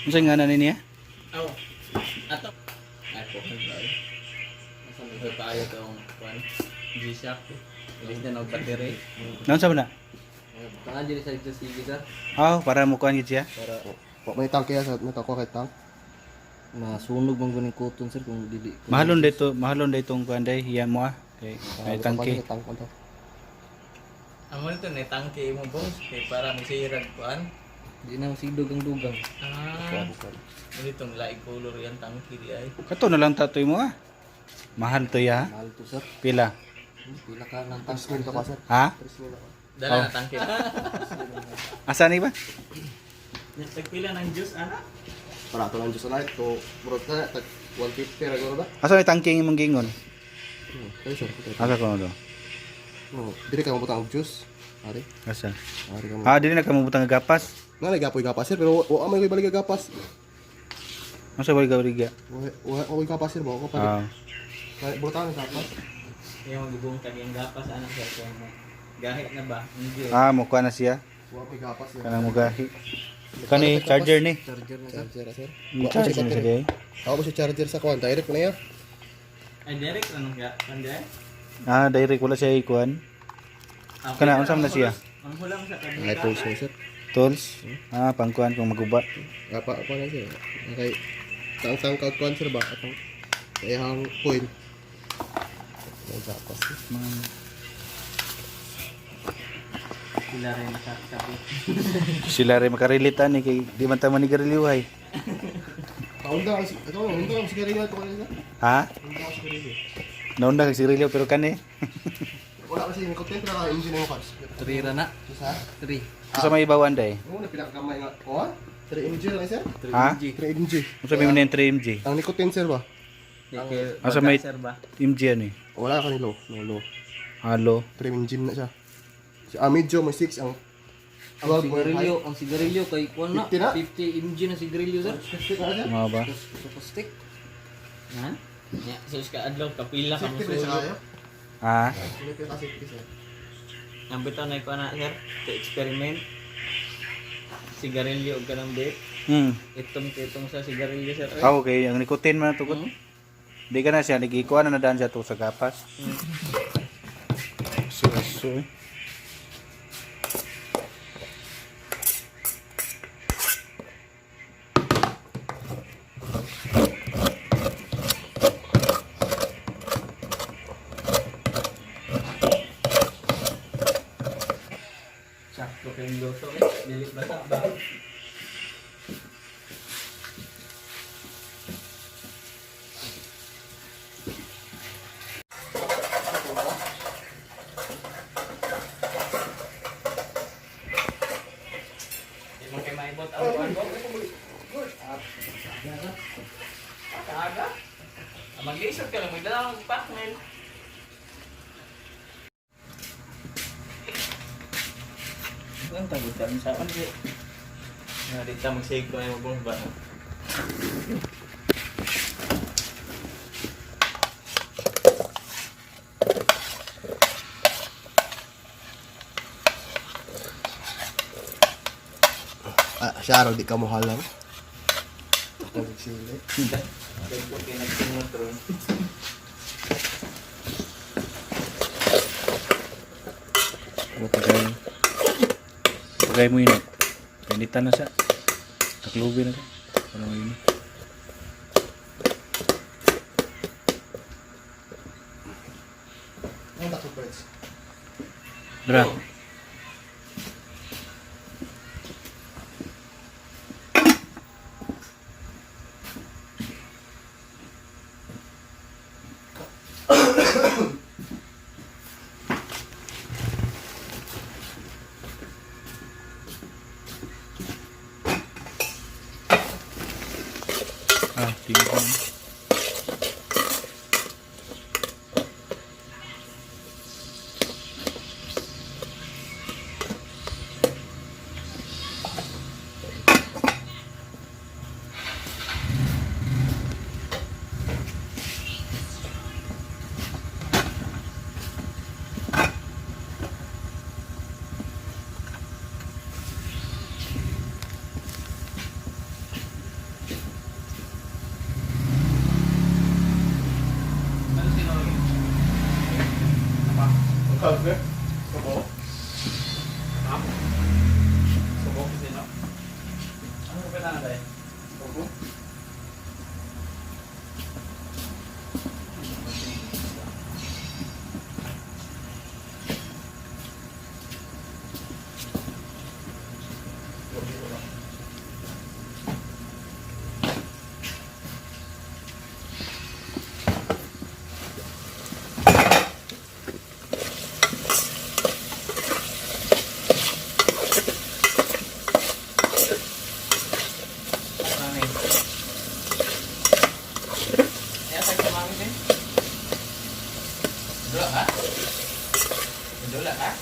Unsa nga na niya? Aw. Ato. Ay, po. Ito tayo tong kwan. G-Shock. Ilis na ng battery. Naunsa man na? Tangan diri sa ito sige sir. Para mo kuan gid siya. Para Wa may tangke ya sa natako kay tang. masunog man guning kuton sir kung dili. Mahalon daytong kuan day hiyan mo ah. Kay ay tangke. Tang ko to. Amo nito ni tangke mo boss kay para masirag kuan. Di na sigdog ang dugang. Ah. Ganitong light color yan tangke di ay. Kato na lang tatoy mo ah. Mahal to ya. Mahal to sir. Pila? Pila ka nang Tapos nito ka sir. Ha? Dala na tangke. Asa ni ba? Nagpila ng juice ana? Para to lang jus na ito. Murot ka tag 150 ra guro ba? Asa ni tangking imong gingon? Kaya sir. Asa ko no? No, dili ka mabutang og juice. Ari. Asa? Ari ka mo. Dili na ka mabutang nga gapas. Nga gapoy gapas sir pero wa may balik gapas. Asa ba gawriga? Wa gapas sir ba ko pa. Ah. Kaya butan ng gapas. Yung gibong kaging gapas ana sa mo. Gahi na ba? Hindi. Mo kuan na siya. Wa may gapas sir. Kanang mugahi. Kani charger ni. Charger na sir. Charger sir. Charger ni siya. Ako ba si charger sa kuan direct na ya? Ay direct ano ga? Kanday? direct wala siya ikuan. Kana unsa man na siya? Ang hulang sa kanila. Ay, tools na, sir. Tools. Pangkuan kung maguba. Apa na, sir. Okay. Tang kuan, sir ba? Atang ihang coin. Ang tapas. Sila rin nakasabi. Sila rin makarelate ani kay di man ta manigarilyo ay. Unda ang sigarilyo to kanina. Ha? Unda ang sigarilyo. Naunda kag sigarilyo pero kani. Wala kasi yung content na engine yung parts. 3 ra na. Isa. 3. Sa may ibawan day. Ano na pinakakamay nga? Oh, 3 mg lang, sir. Ha? 3 mg. Unsa may man 3 mg? Ang nicotine, sir ba? Asa may Sir ba? mg ani? Wala ka ni low. No, low. Halo. 3 mg na siya. Medyo may 6 ang Ang sigarilyo kay kuan na 50 na? 50 mg na sigarilyo sir. Mao ba? Sa stick. Ha? Ya, sus ka adlaw kapila ka mo Safety na siya. Ha? Hindi ka kasi sir. Ang bitaw na ikaw na sir, to experiment. Sigarilyo og kanang vape. Itong sa sigarilyo sir. Okay, ang nicotine man tugot. Di ka na siya nagikuan na daan siya to sa gapas. So. Sakto kayong luto. Dili bata ba? Di mo kayo maibot ang buwan ko. Aga? Mag-isot ka lang, magdala ng partner. Ang tawag ka sa akin di. Nga dito mag-save ko ay mabong ba? Siya raw di ka mohal lang. Sili. Dahil ko pinagsimot ron. Tagay mo yun. Ganita na siya. Taklubi na siya. Ano mo yun? Ang dako friends. Dra. Tingnan. Okay. Subo? Ha? Subo kasi no? Ano ba na tayo? Subo? Dula ka?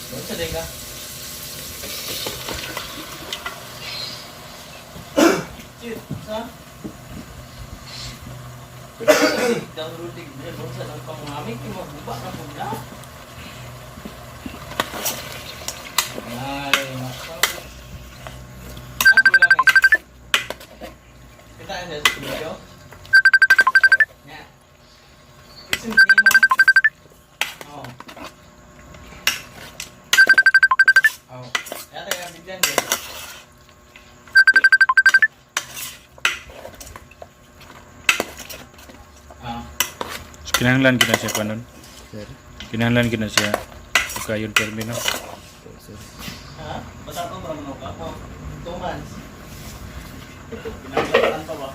Doon sa dega. Shit, sa? Downloading na doon sa ng pamamig, maguba na po na. Ay, masabi. Ako lang eh. Kita sa studio? Nga. Listen, mo. Oh. Oh. Yata ka bigyan din. Ah. So, kinahanglan gina siya kanon. Sir. Kinahanglan gina siya pagkayon termino. Ito, sir. Ha? Basta ko ba mo ka? Oh. 2 months. Pinaglalaan pa ba?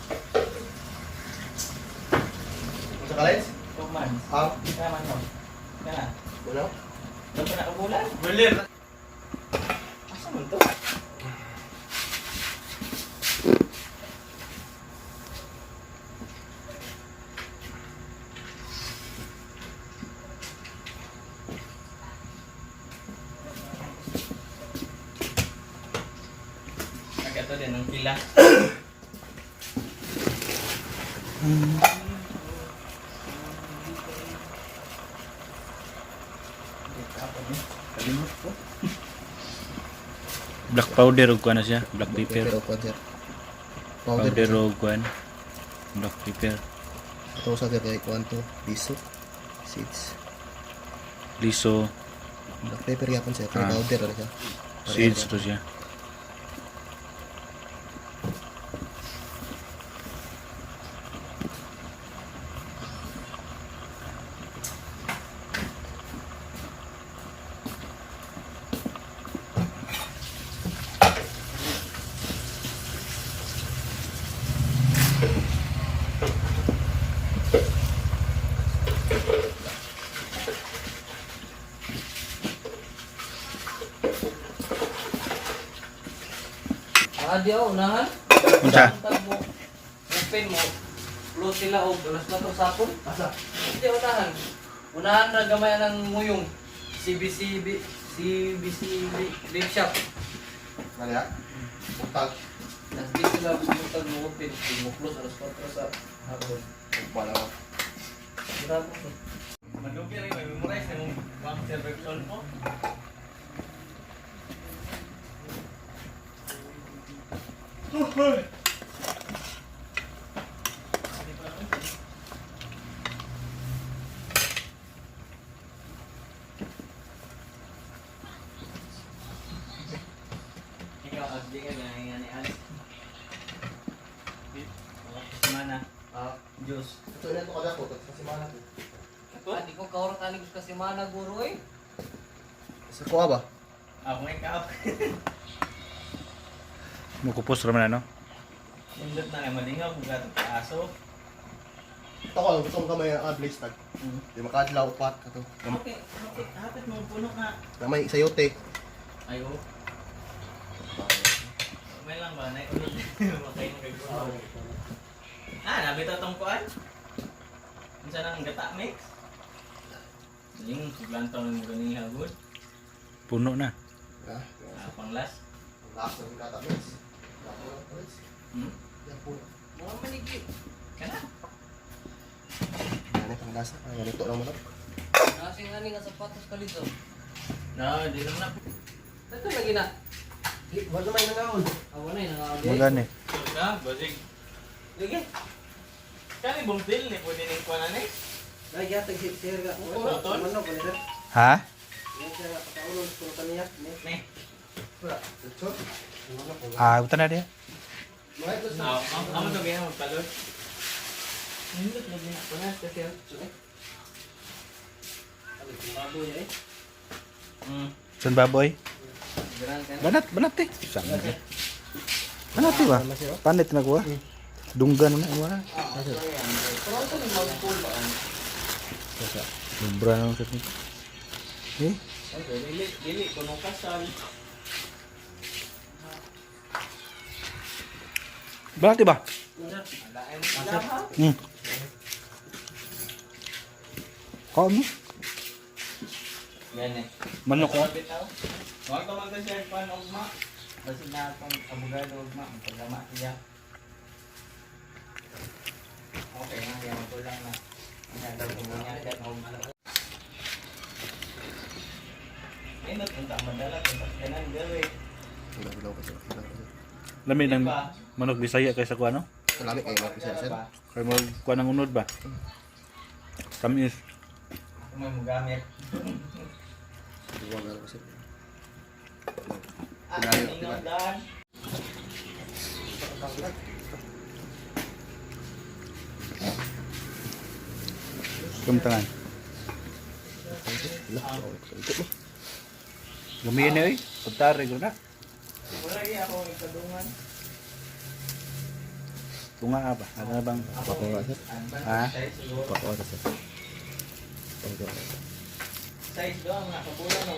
Sa kalens? 2 months. Ah, Kaya man mo. Kaya na. wala. Doon pa nakabulan? Bulir! Asa man to? Agad to din ang pila. Black powder ug kuan na siya, black pepper. Pero po, sir. Powder. Powder ug kuan. Black pepper. Ito sa sir kay kuan to. Piso. Seeds. Liso, Black pepper yapon sir. Kay Ah. powder ano siya. seeds to siya. Di unahan. Unsa? Tag mo. Open mo. Close sila og alas 4 sapon. Asa? Hindi unahan. Unahan na gamay ng muyong. CBC vape shop. Mali ha? Butag. Nas di sila butag mo open. Di mo close alas 4 sa hapon. Wala ko. Grabe ko. Manugi rin, may memorize na mong mga serverson mo. Ikaw, agdi ka na nga ni Alex. Semana. Ah, Diyos. ito na ito kada ko. Kasi mana ko. Di ko kaurot ani ko kasi mana guro eh. Sa kuha ba? Ako nga ikaw. Mukupos ra man ano. Sindot na nga malingaw kung gatong kaaso. Ito ko, gusto kong kamay ang blaze tag. Di makadlaw upat ka to. Okay, hapit mo puno nga. Na may sayote. Ayo. May lang ba? Naiulog. Makay mo kay puno. Nabito tong kuan. Unsa nang gata mix? Ling suglantaw ng ganing hagod. Puno na. Ah, Panglas. last ng kata mix. Yan po. Mga manigi. Kana. Yan ang lasa. Ah, ganito lang manok. Nasing ani nga sapatos kalito. No, di naman na. Dito lagi na. Wala may nangaon. Awa na yung nakakagay. Magani. Ka, basig. Lagi. Kani bumdil ni pwede ning kuan ani. Ay, yatag si sir ka. Tuton? Manok, ano sir? Ha? Yan sir, pagkaulong sa pulutan niya. Ni. Wala. Ito. Manok po. Ah, utan na dia. Mga ito sa... Amo to gaya magpalot. Nindot na din ako na kasi. Sabi ko baboy eh. Sun baboy. Geran kan. Banat eh. Sana. Banat ba? Panit na ko. Dunggan na wala. Pero ito ni mag-pull ba? Sobra na sa nito. Eh, Dili kuno kasal. banat ba? Alain mo sila ha. Kau ni Yan eh. manok ko. Wag ka mag-share pa ng ugma. Basta na akong abogado ugma. Pagama siya. Okay na, yan ko lang na. Ang gagawin ko niya, yan ako malaki. Indot, punta madala, punta kanan, gawin. Bilaw ka sir. Lami ng manok Bisaya kaysa ko ano? Kalami kayo mga sir sir. Kay mo kuan ang unod ba? Tamis. Kung may magamit. Huwag ako sir. Ingat daan. Kumtangan. Gamihin na eh. Pagtari ko na. Wala ako ikadungan. Tunga apa? Ano na bang? Pako nga sir. Ha? Pako nga sir. Pako nga. Size doang, nakabulan no.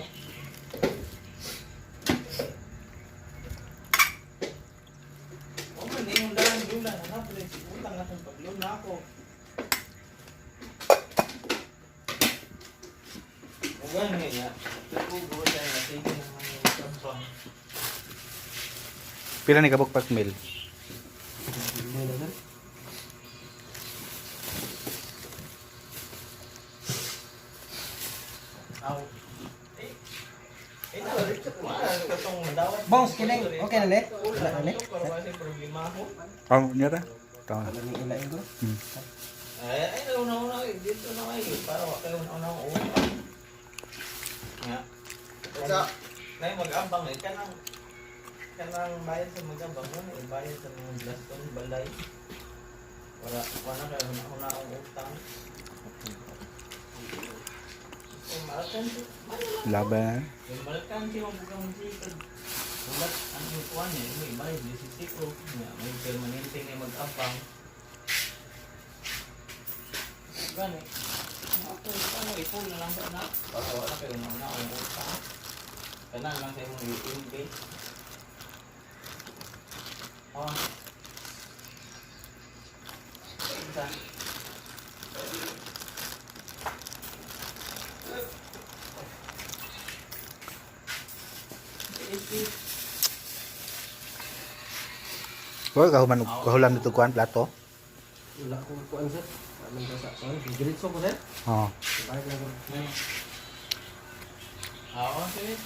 O man, yung daan dulan. Ano pala, utang na kung paglun na ako. O gano'n nga. Nagugo tayo na sige naman yung kampang. Pila ni kabuk pak mil. Hindi na sir. Aw. Wala katong dawat. Boss, kining, okay na, Nek? Wala na, Nek? Para kasi problema ako. Oh, niya ta. Tama. Wala ni ilain ko. Ay, una-una dito na kayo. Para wala kayo una-una utang. Nga. Nay mag-ambang eh. Kanang bayad sa mag-ambang mo. Bayad sa mga Glaston, balay. Wala kayo una-una ang utang. Malakan siya. Laban. Yung malakan siya mabugang sikad. Ulat ang ikuan niya. May bayad. Disisipro. May permanente nga mag-ambang. Gani. Ano, i-full na lang ba na? Para wala kayo na ang utang. Kanan lang kayo mong i-invade. Oh. Isa. Ko kahulan dito kuan plato. Wala akong kuan, sir. Alam ka sa kuan. Diretso ko, sir. Oh. Balik lang ko. Oo, sige.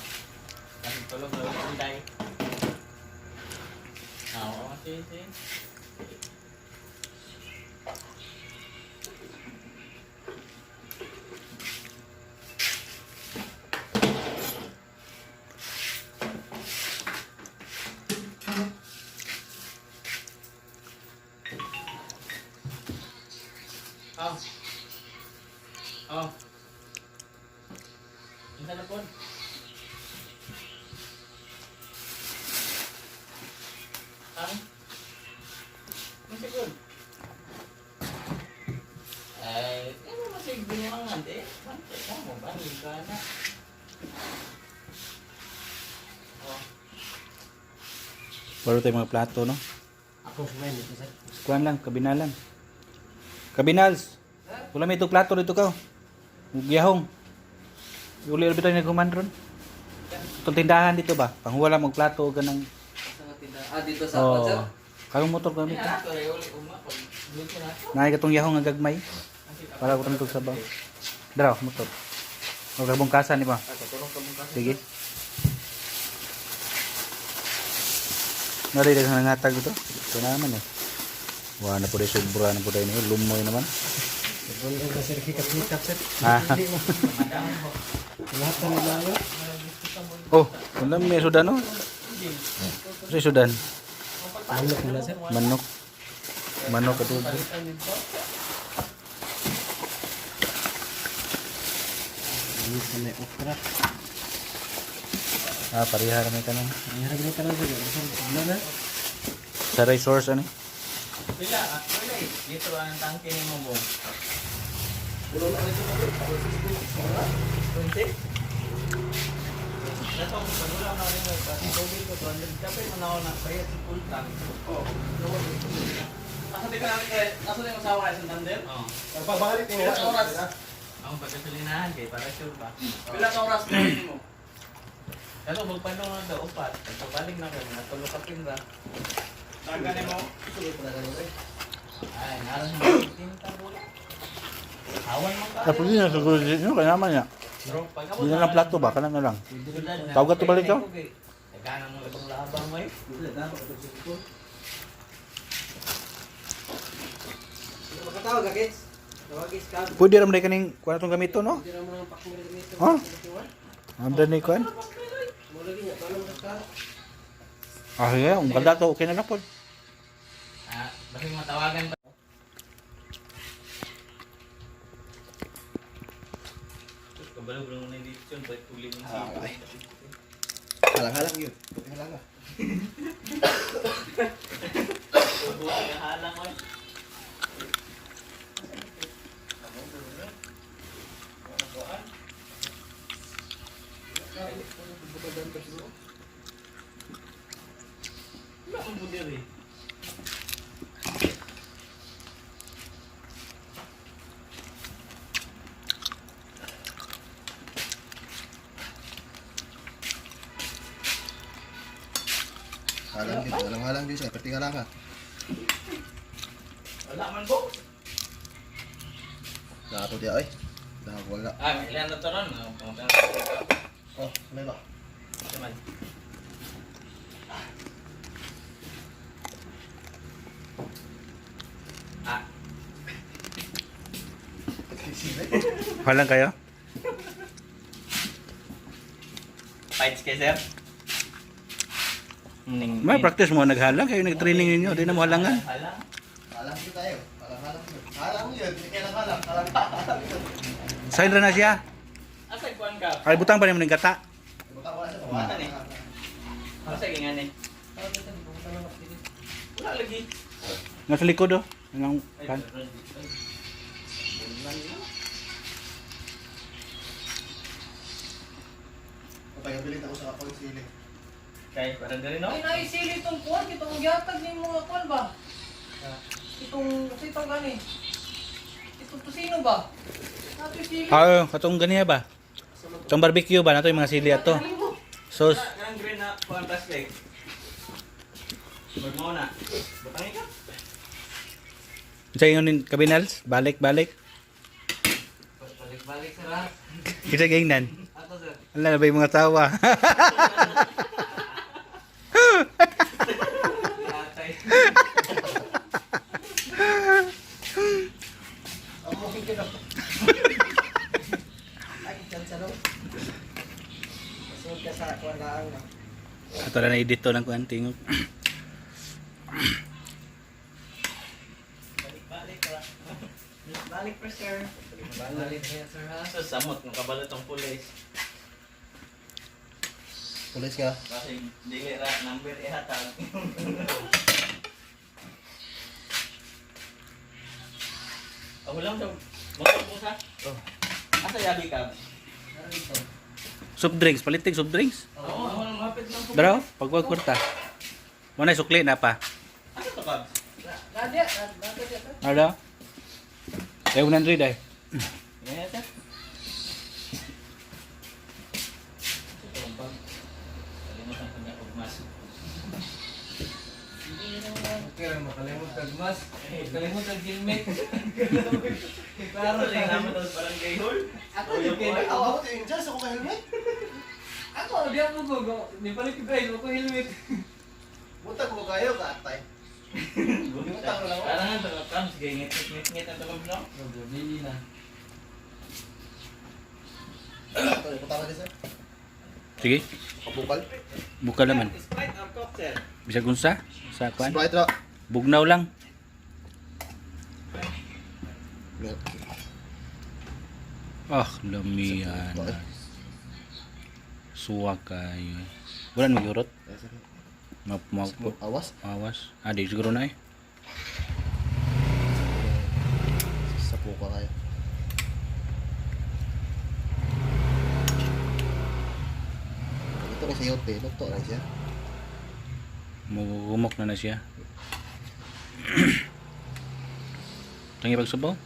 Kasi tulog na ang day. Oo, sige. Oh. Oh. Isa na po. Masigod. Ay, ano masig binuangan eh? Mante ka mo, bangin ka na. Oh. Baro tayo mga plato no. Ako kumain dito, sir. Kuan lang, kabinalan. Kabinals. Wala may itong plato dito ka. Giyahong. Uli ulit tayo nagkuman ron. Itong tindahan dito ba? Panghuwala mong plato o ganang... Dito sa oh. Sir? Kayong motor kami ito. Ito rin ulit pag dito na. Naay katong yahong nga gagmay. Para ko rin sa baw. Daraw, motor. O gabong kasa ni ba? Sige. Nari rin sa nangatag ito. Ito naman eh. Wala na po rin sobra na po rin. Lumoy naman. Wala na, sir. Hikat-hikat, sir. Ah. Lahat na nila. Oh, wala may sudan no? Kasi sudan. Manok nila, sir. Manok. Manok ito. Ini sa may okra. Ah, parihara may kanang. Ang harap na talaga, sir. Wala na. Sa resource ano? Pila, wala eh. Dito ang tangke ni mo. Kunti? Datong panulang na rin yung tubig ko 200 kapit mo na ako na kaya si full tank. Oo. Asa di ka namin asa di mo sa oras ng tandem? Oo. Pagbalik mo. Ilang oras? Ang pagkasalinahan kay para sure ba? Ilang oras na mo? Pero magpanong na daw upat. Pagpabalik na kayo, natulog ka pinra. Taganin mo. Ay, naran mo tinta mo. Awan mo ka. Tapos yun, siguro yun, kaya naman niya. Bro, pag Hindi na lang plato ba? Kanang na lang. Tawag ka to balik daw? Nagkana mo labang labang mo eh. Makatawag ka, kids? Tawagis ka. Pwede ram na kaning kuha itong gamito, no? Hindi naman ang pakmir dito. Oh. Amda ni kuan. Mo lagi nga tanong ka. Ah, yeah, ang ganda to. Okay na na po. Basta matawagan pa. Kabalo bro na dito yun, pwede tuloy mo Halang-halang yun. Halang ah. halang ko. Wala akong budir eh. Halang yun. Halang-halang yun siya. Perti halang ah. Wala man po. Nakato dia ay. Wala. Ilan na to ron? Oh, may ba? Naman. Halang kayo? Fights kay sir? May practice mo naghalang kayo nag-training ninyo, di na mo halangan. Halang? Halang yun tayo. Halang-halang yun. Halang yun. Hindi kailang halang. Halang yun. Sign ra na siya. Asay kuan ka? Ay butang pa ni mo ng gata. Buta ko na siya. Wala ni. Asay gingan ni. Wala lagi. Nasa likod oh. Anong kan? Pagkabilit ako sa kapag sili. Kay parang dali no? Ay, naisili itong kuwan. Itong gyatag ni mga kuwan ba? Itong gani. Itong tusino ba? Nato sili. Ah, katong ganiya ba? Itong barbecue ba nato yung mga sili ato. Sauce. Kanang green na kuan plastic. Wag mo na. Butang ka. Sa ingon kabinals, balik-balik. Balik-balik sir ha. Kita gingnan. Ato sir. Ala na ba yung mga tawa? Atay. Amo higit ako. Ay, chance daw. Masunod ka sa kuwan laang na. Ato na na-edit to ng kuan tingog. Balik ka. Balik pa sir. Balik niya sir ha. So samot ng kabalo tong pulis. Pulis nga. Kasi dili ra number ihatag. Ako lang daw. Mga pusa. Oh. Asa yabi ka? Ano dito? Soft drinks, palitig soft drinks. Oo, ako lang mapit lang po. Daraw, pagwag kwarta. Muna sukli na pa. Asa to Kabs? Nadia, nadia ka. Ada? Eh 100 ay. Ganyan ito. Kalimutan ko niya ugmas. Okay, makalimot kag mas. Makalimot kag helmet. Klaro lang naman daw parang gay hole. Ako di kaya Ako ako yung dyan. Sa ko ka helmet. Ako di ako go. Ni balik ko guys, ako helmet. Buta ko kayo ka atay. Parang nga ito, Kabs, gay ngit-ngit ang tawag no? Bili na. Ito yung putama din sir. Sige, Kapupal. buka naman. Sprite or Coke, sir? Bisa kunsa sa kuan. Sprite ra. Bugnaw lang. Ah, lamihan. Suwa kayo. Wala nang yurot. Awas. Awas. Ah, di siguro na eh. Sa puka kayo. Ito kasi yote. Lukto lang siya. Mugumok na siya. Tangi pagsubaw.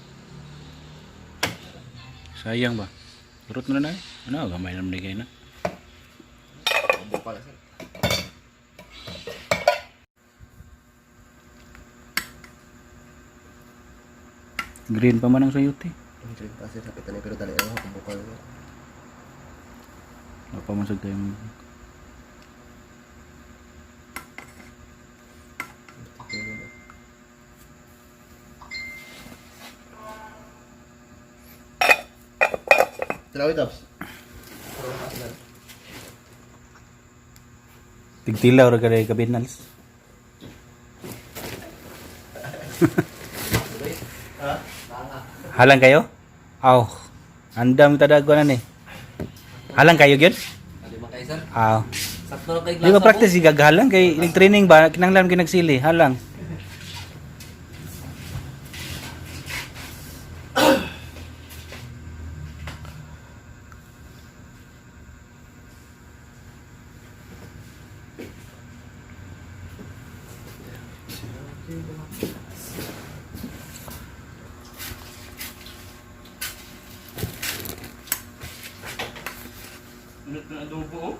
Sayang ba? Turut mo na eh. Ano, gamay naman kayo na. Kapupal sir. Green pa man ang sayote. Ang drink pa sir. Kapitan pero dali ako. Kapupal sir. Napamasag tayong Tirawi Taps. Tigtilaw ra kay kabinals. Halang kayo? Aw. Andam tadaguan ni. Halang kayo gyud? Ano ba kayo sir? Aw. Sakto na kay Di ba practice gaghalang kay training ba kinahanglan kinagsili halang. Unot na adobo oh.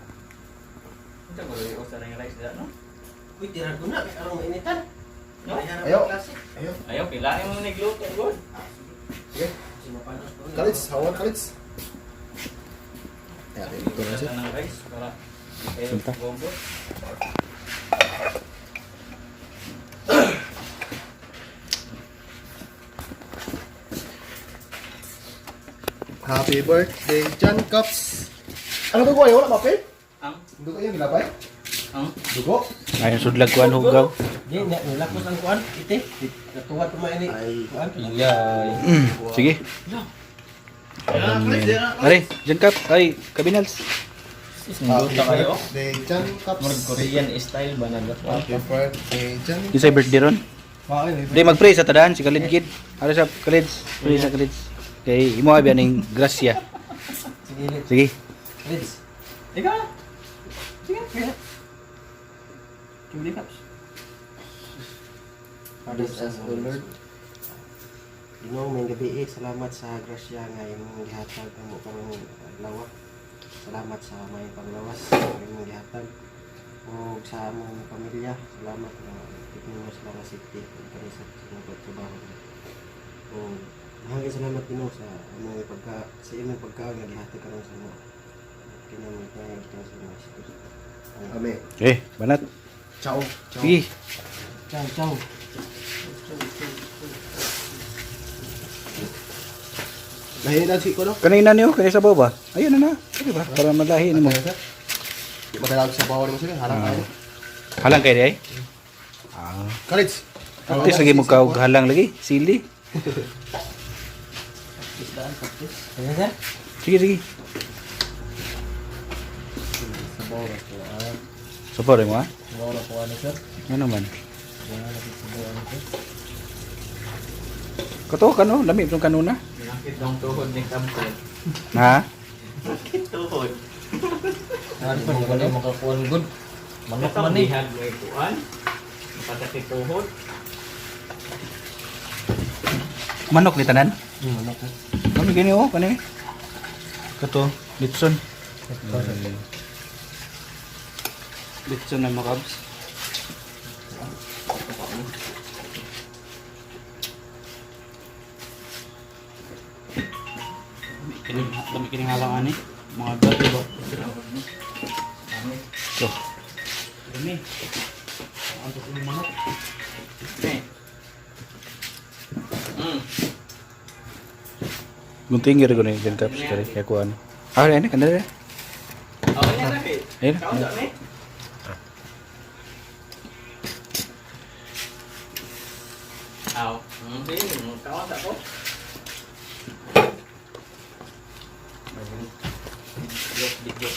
Ito ba yung usa na yung rice dito, no? Uy, tira ko na. May arong mainitan. No? Ayo. Ayo. Ayaw, pilain mo nagluto, God. Sige. Simapanos ko. Kalits, hawan kalits. Ayan, ito na siya. Ito ng rice para Sunta. bobo. Happy birthday, John Cups. Ano dugo ayaw? Wala papel? Ang Dugo yung gilapay? Dugo? Ayon sudlag kuan hugaw. Di, nilakos ang kuan. Ite. Natuwa tumain ni. Ay. Kuan. Sige. Are, diyan ka. Ay, kabinals. Happy birthday, John Cups. Korean style ba na Happy birthday, John Isa birthday ron. Wow, ay. Di mag-pray sa tadaan si Khalid Kid. Ano sa Khalid? Pray sa Khalid. Kay imo abi aning grasya. Sige, Liz. Sige. Liz. Ikaw? Sige, kaya. Chuli Caps. Father as the Lord. Inong may gabi salamat sa grasya nga imong gihatag amo pang lawak. Salamat sa may panglawas nga imong gihatag. O sa among pamilya, salamat nga tignan mo sila nga safety kani sa trabaho. O hanggang salamat Ginoo sa among sa imong pagkaon nga gihatag karon sa mo. Kinamit nga ito sa mga sikos. Amen. Okay, banat. Ciao. Sige. Ciao, ciao. Nahihinan si ko no? Kanina niyo, kanina sa baba. Ayun na na. Sige ba? Para malahi nimo. Di ba kailangan sa bawal mo sila? Harang tayo. Halang kay di ay? Ah. Kalits. At least lagi mo ka og halang lagi. Sili. Ayan sir. Sige, sige. Sa bawah ko. Support mo ha? Sa bawah ko ano sir? Ano man? Sa bawah ano sir? Kato kano, lami itong kanuna. Nakit ng tuhod ni Kampo. Ha? Nakit tuhod. Ano pa mo kani makakuan good. Manok Ito man ni. bihag mo ikuan. Patakit tuhod. Manok ni tanan. Manok. Kami gini oh, kani. Kato, litson. Litson na makabs. Dami kining halang ani. Mga gabi ba? So. Dami. Ang tuloy manok. Gunting gila ko na yung caps kari kaya ko ano. Ah, ini kan ada. Oh, ini David. Ayun. Kau tak ni? Aw, hindi. Kau tak po? Blok di blok.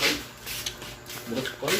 Blok koi.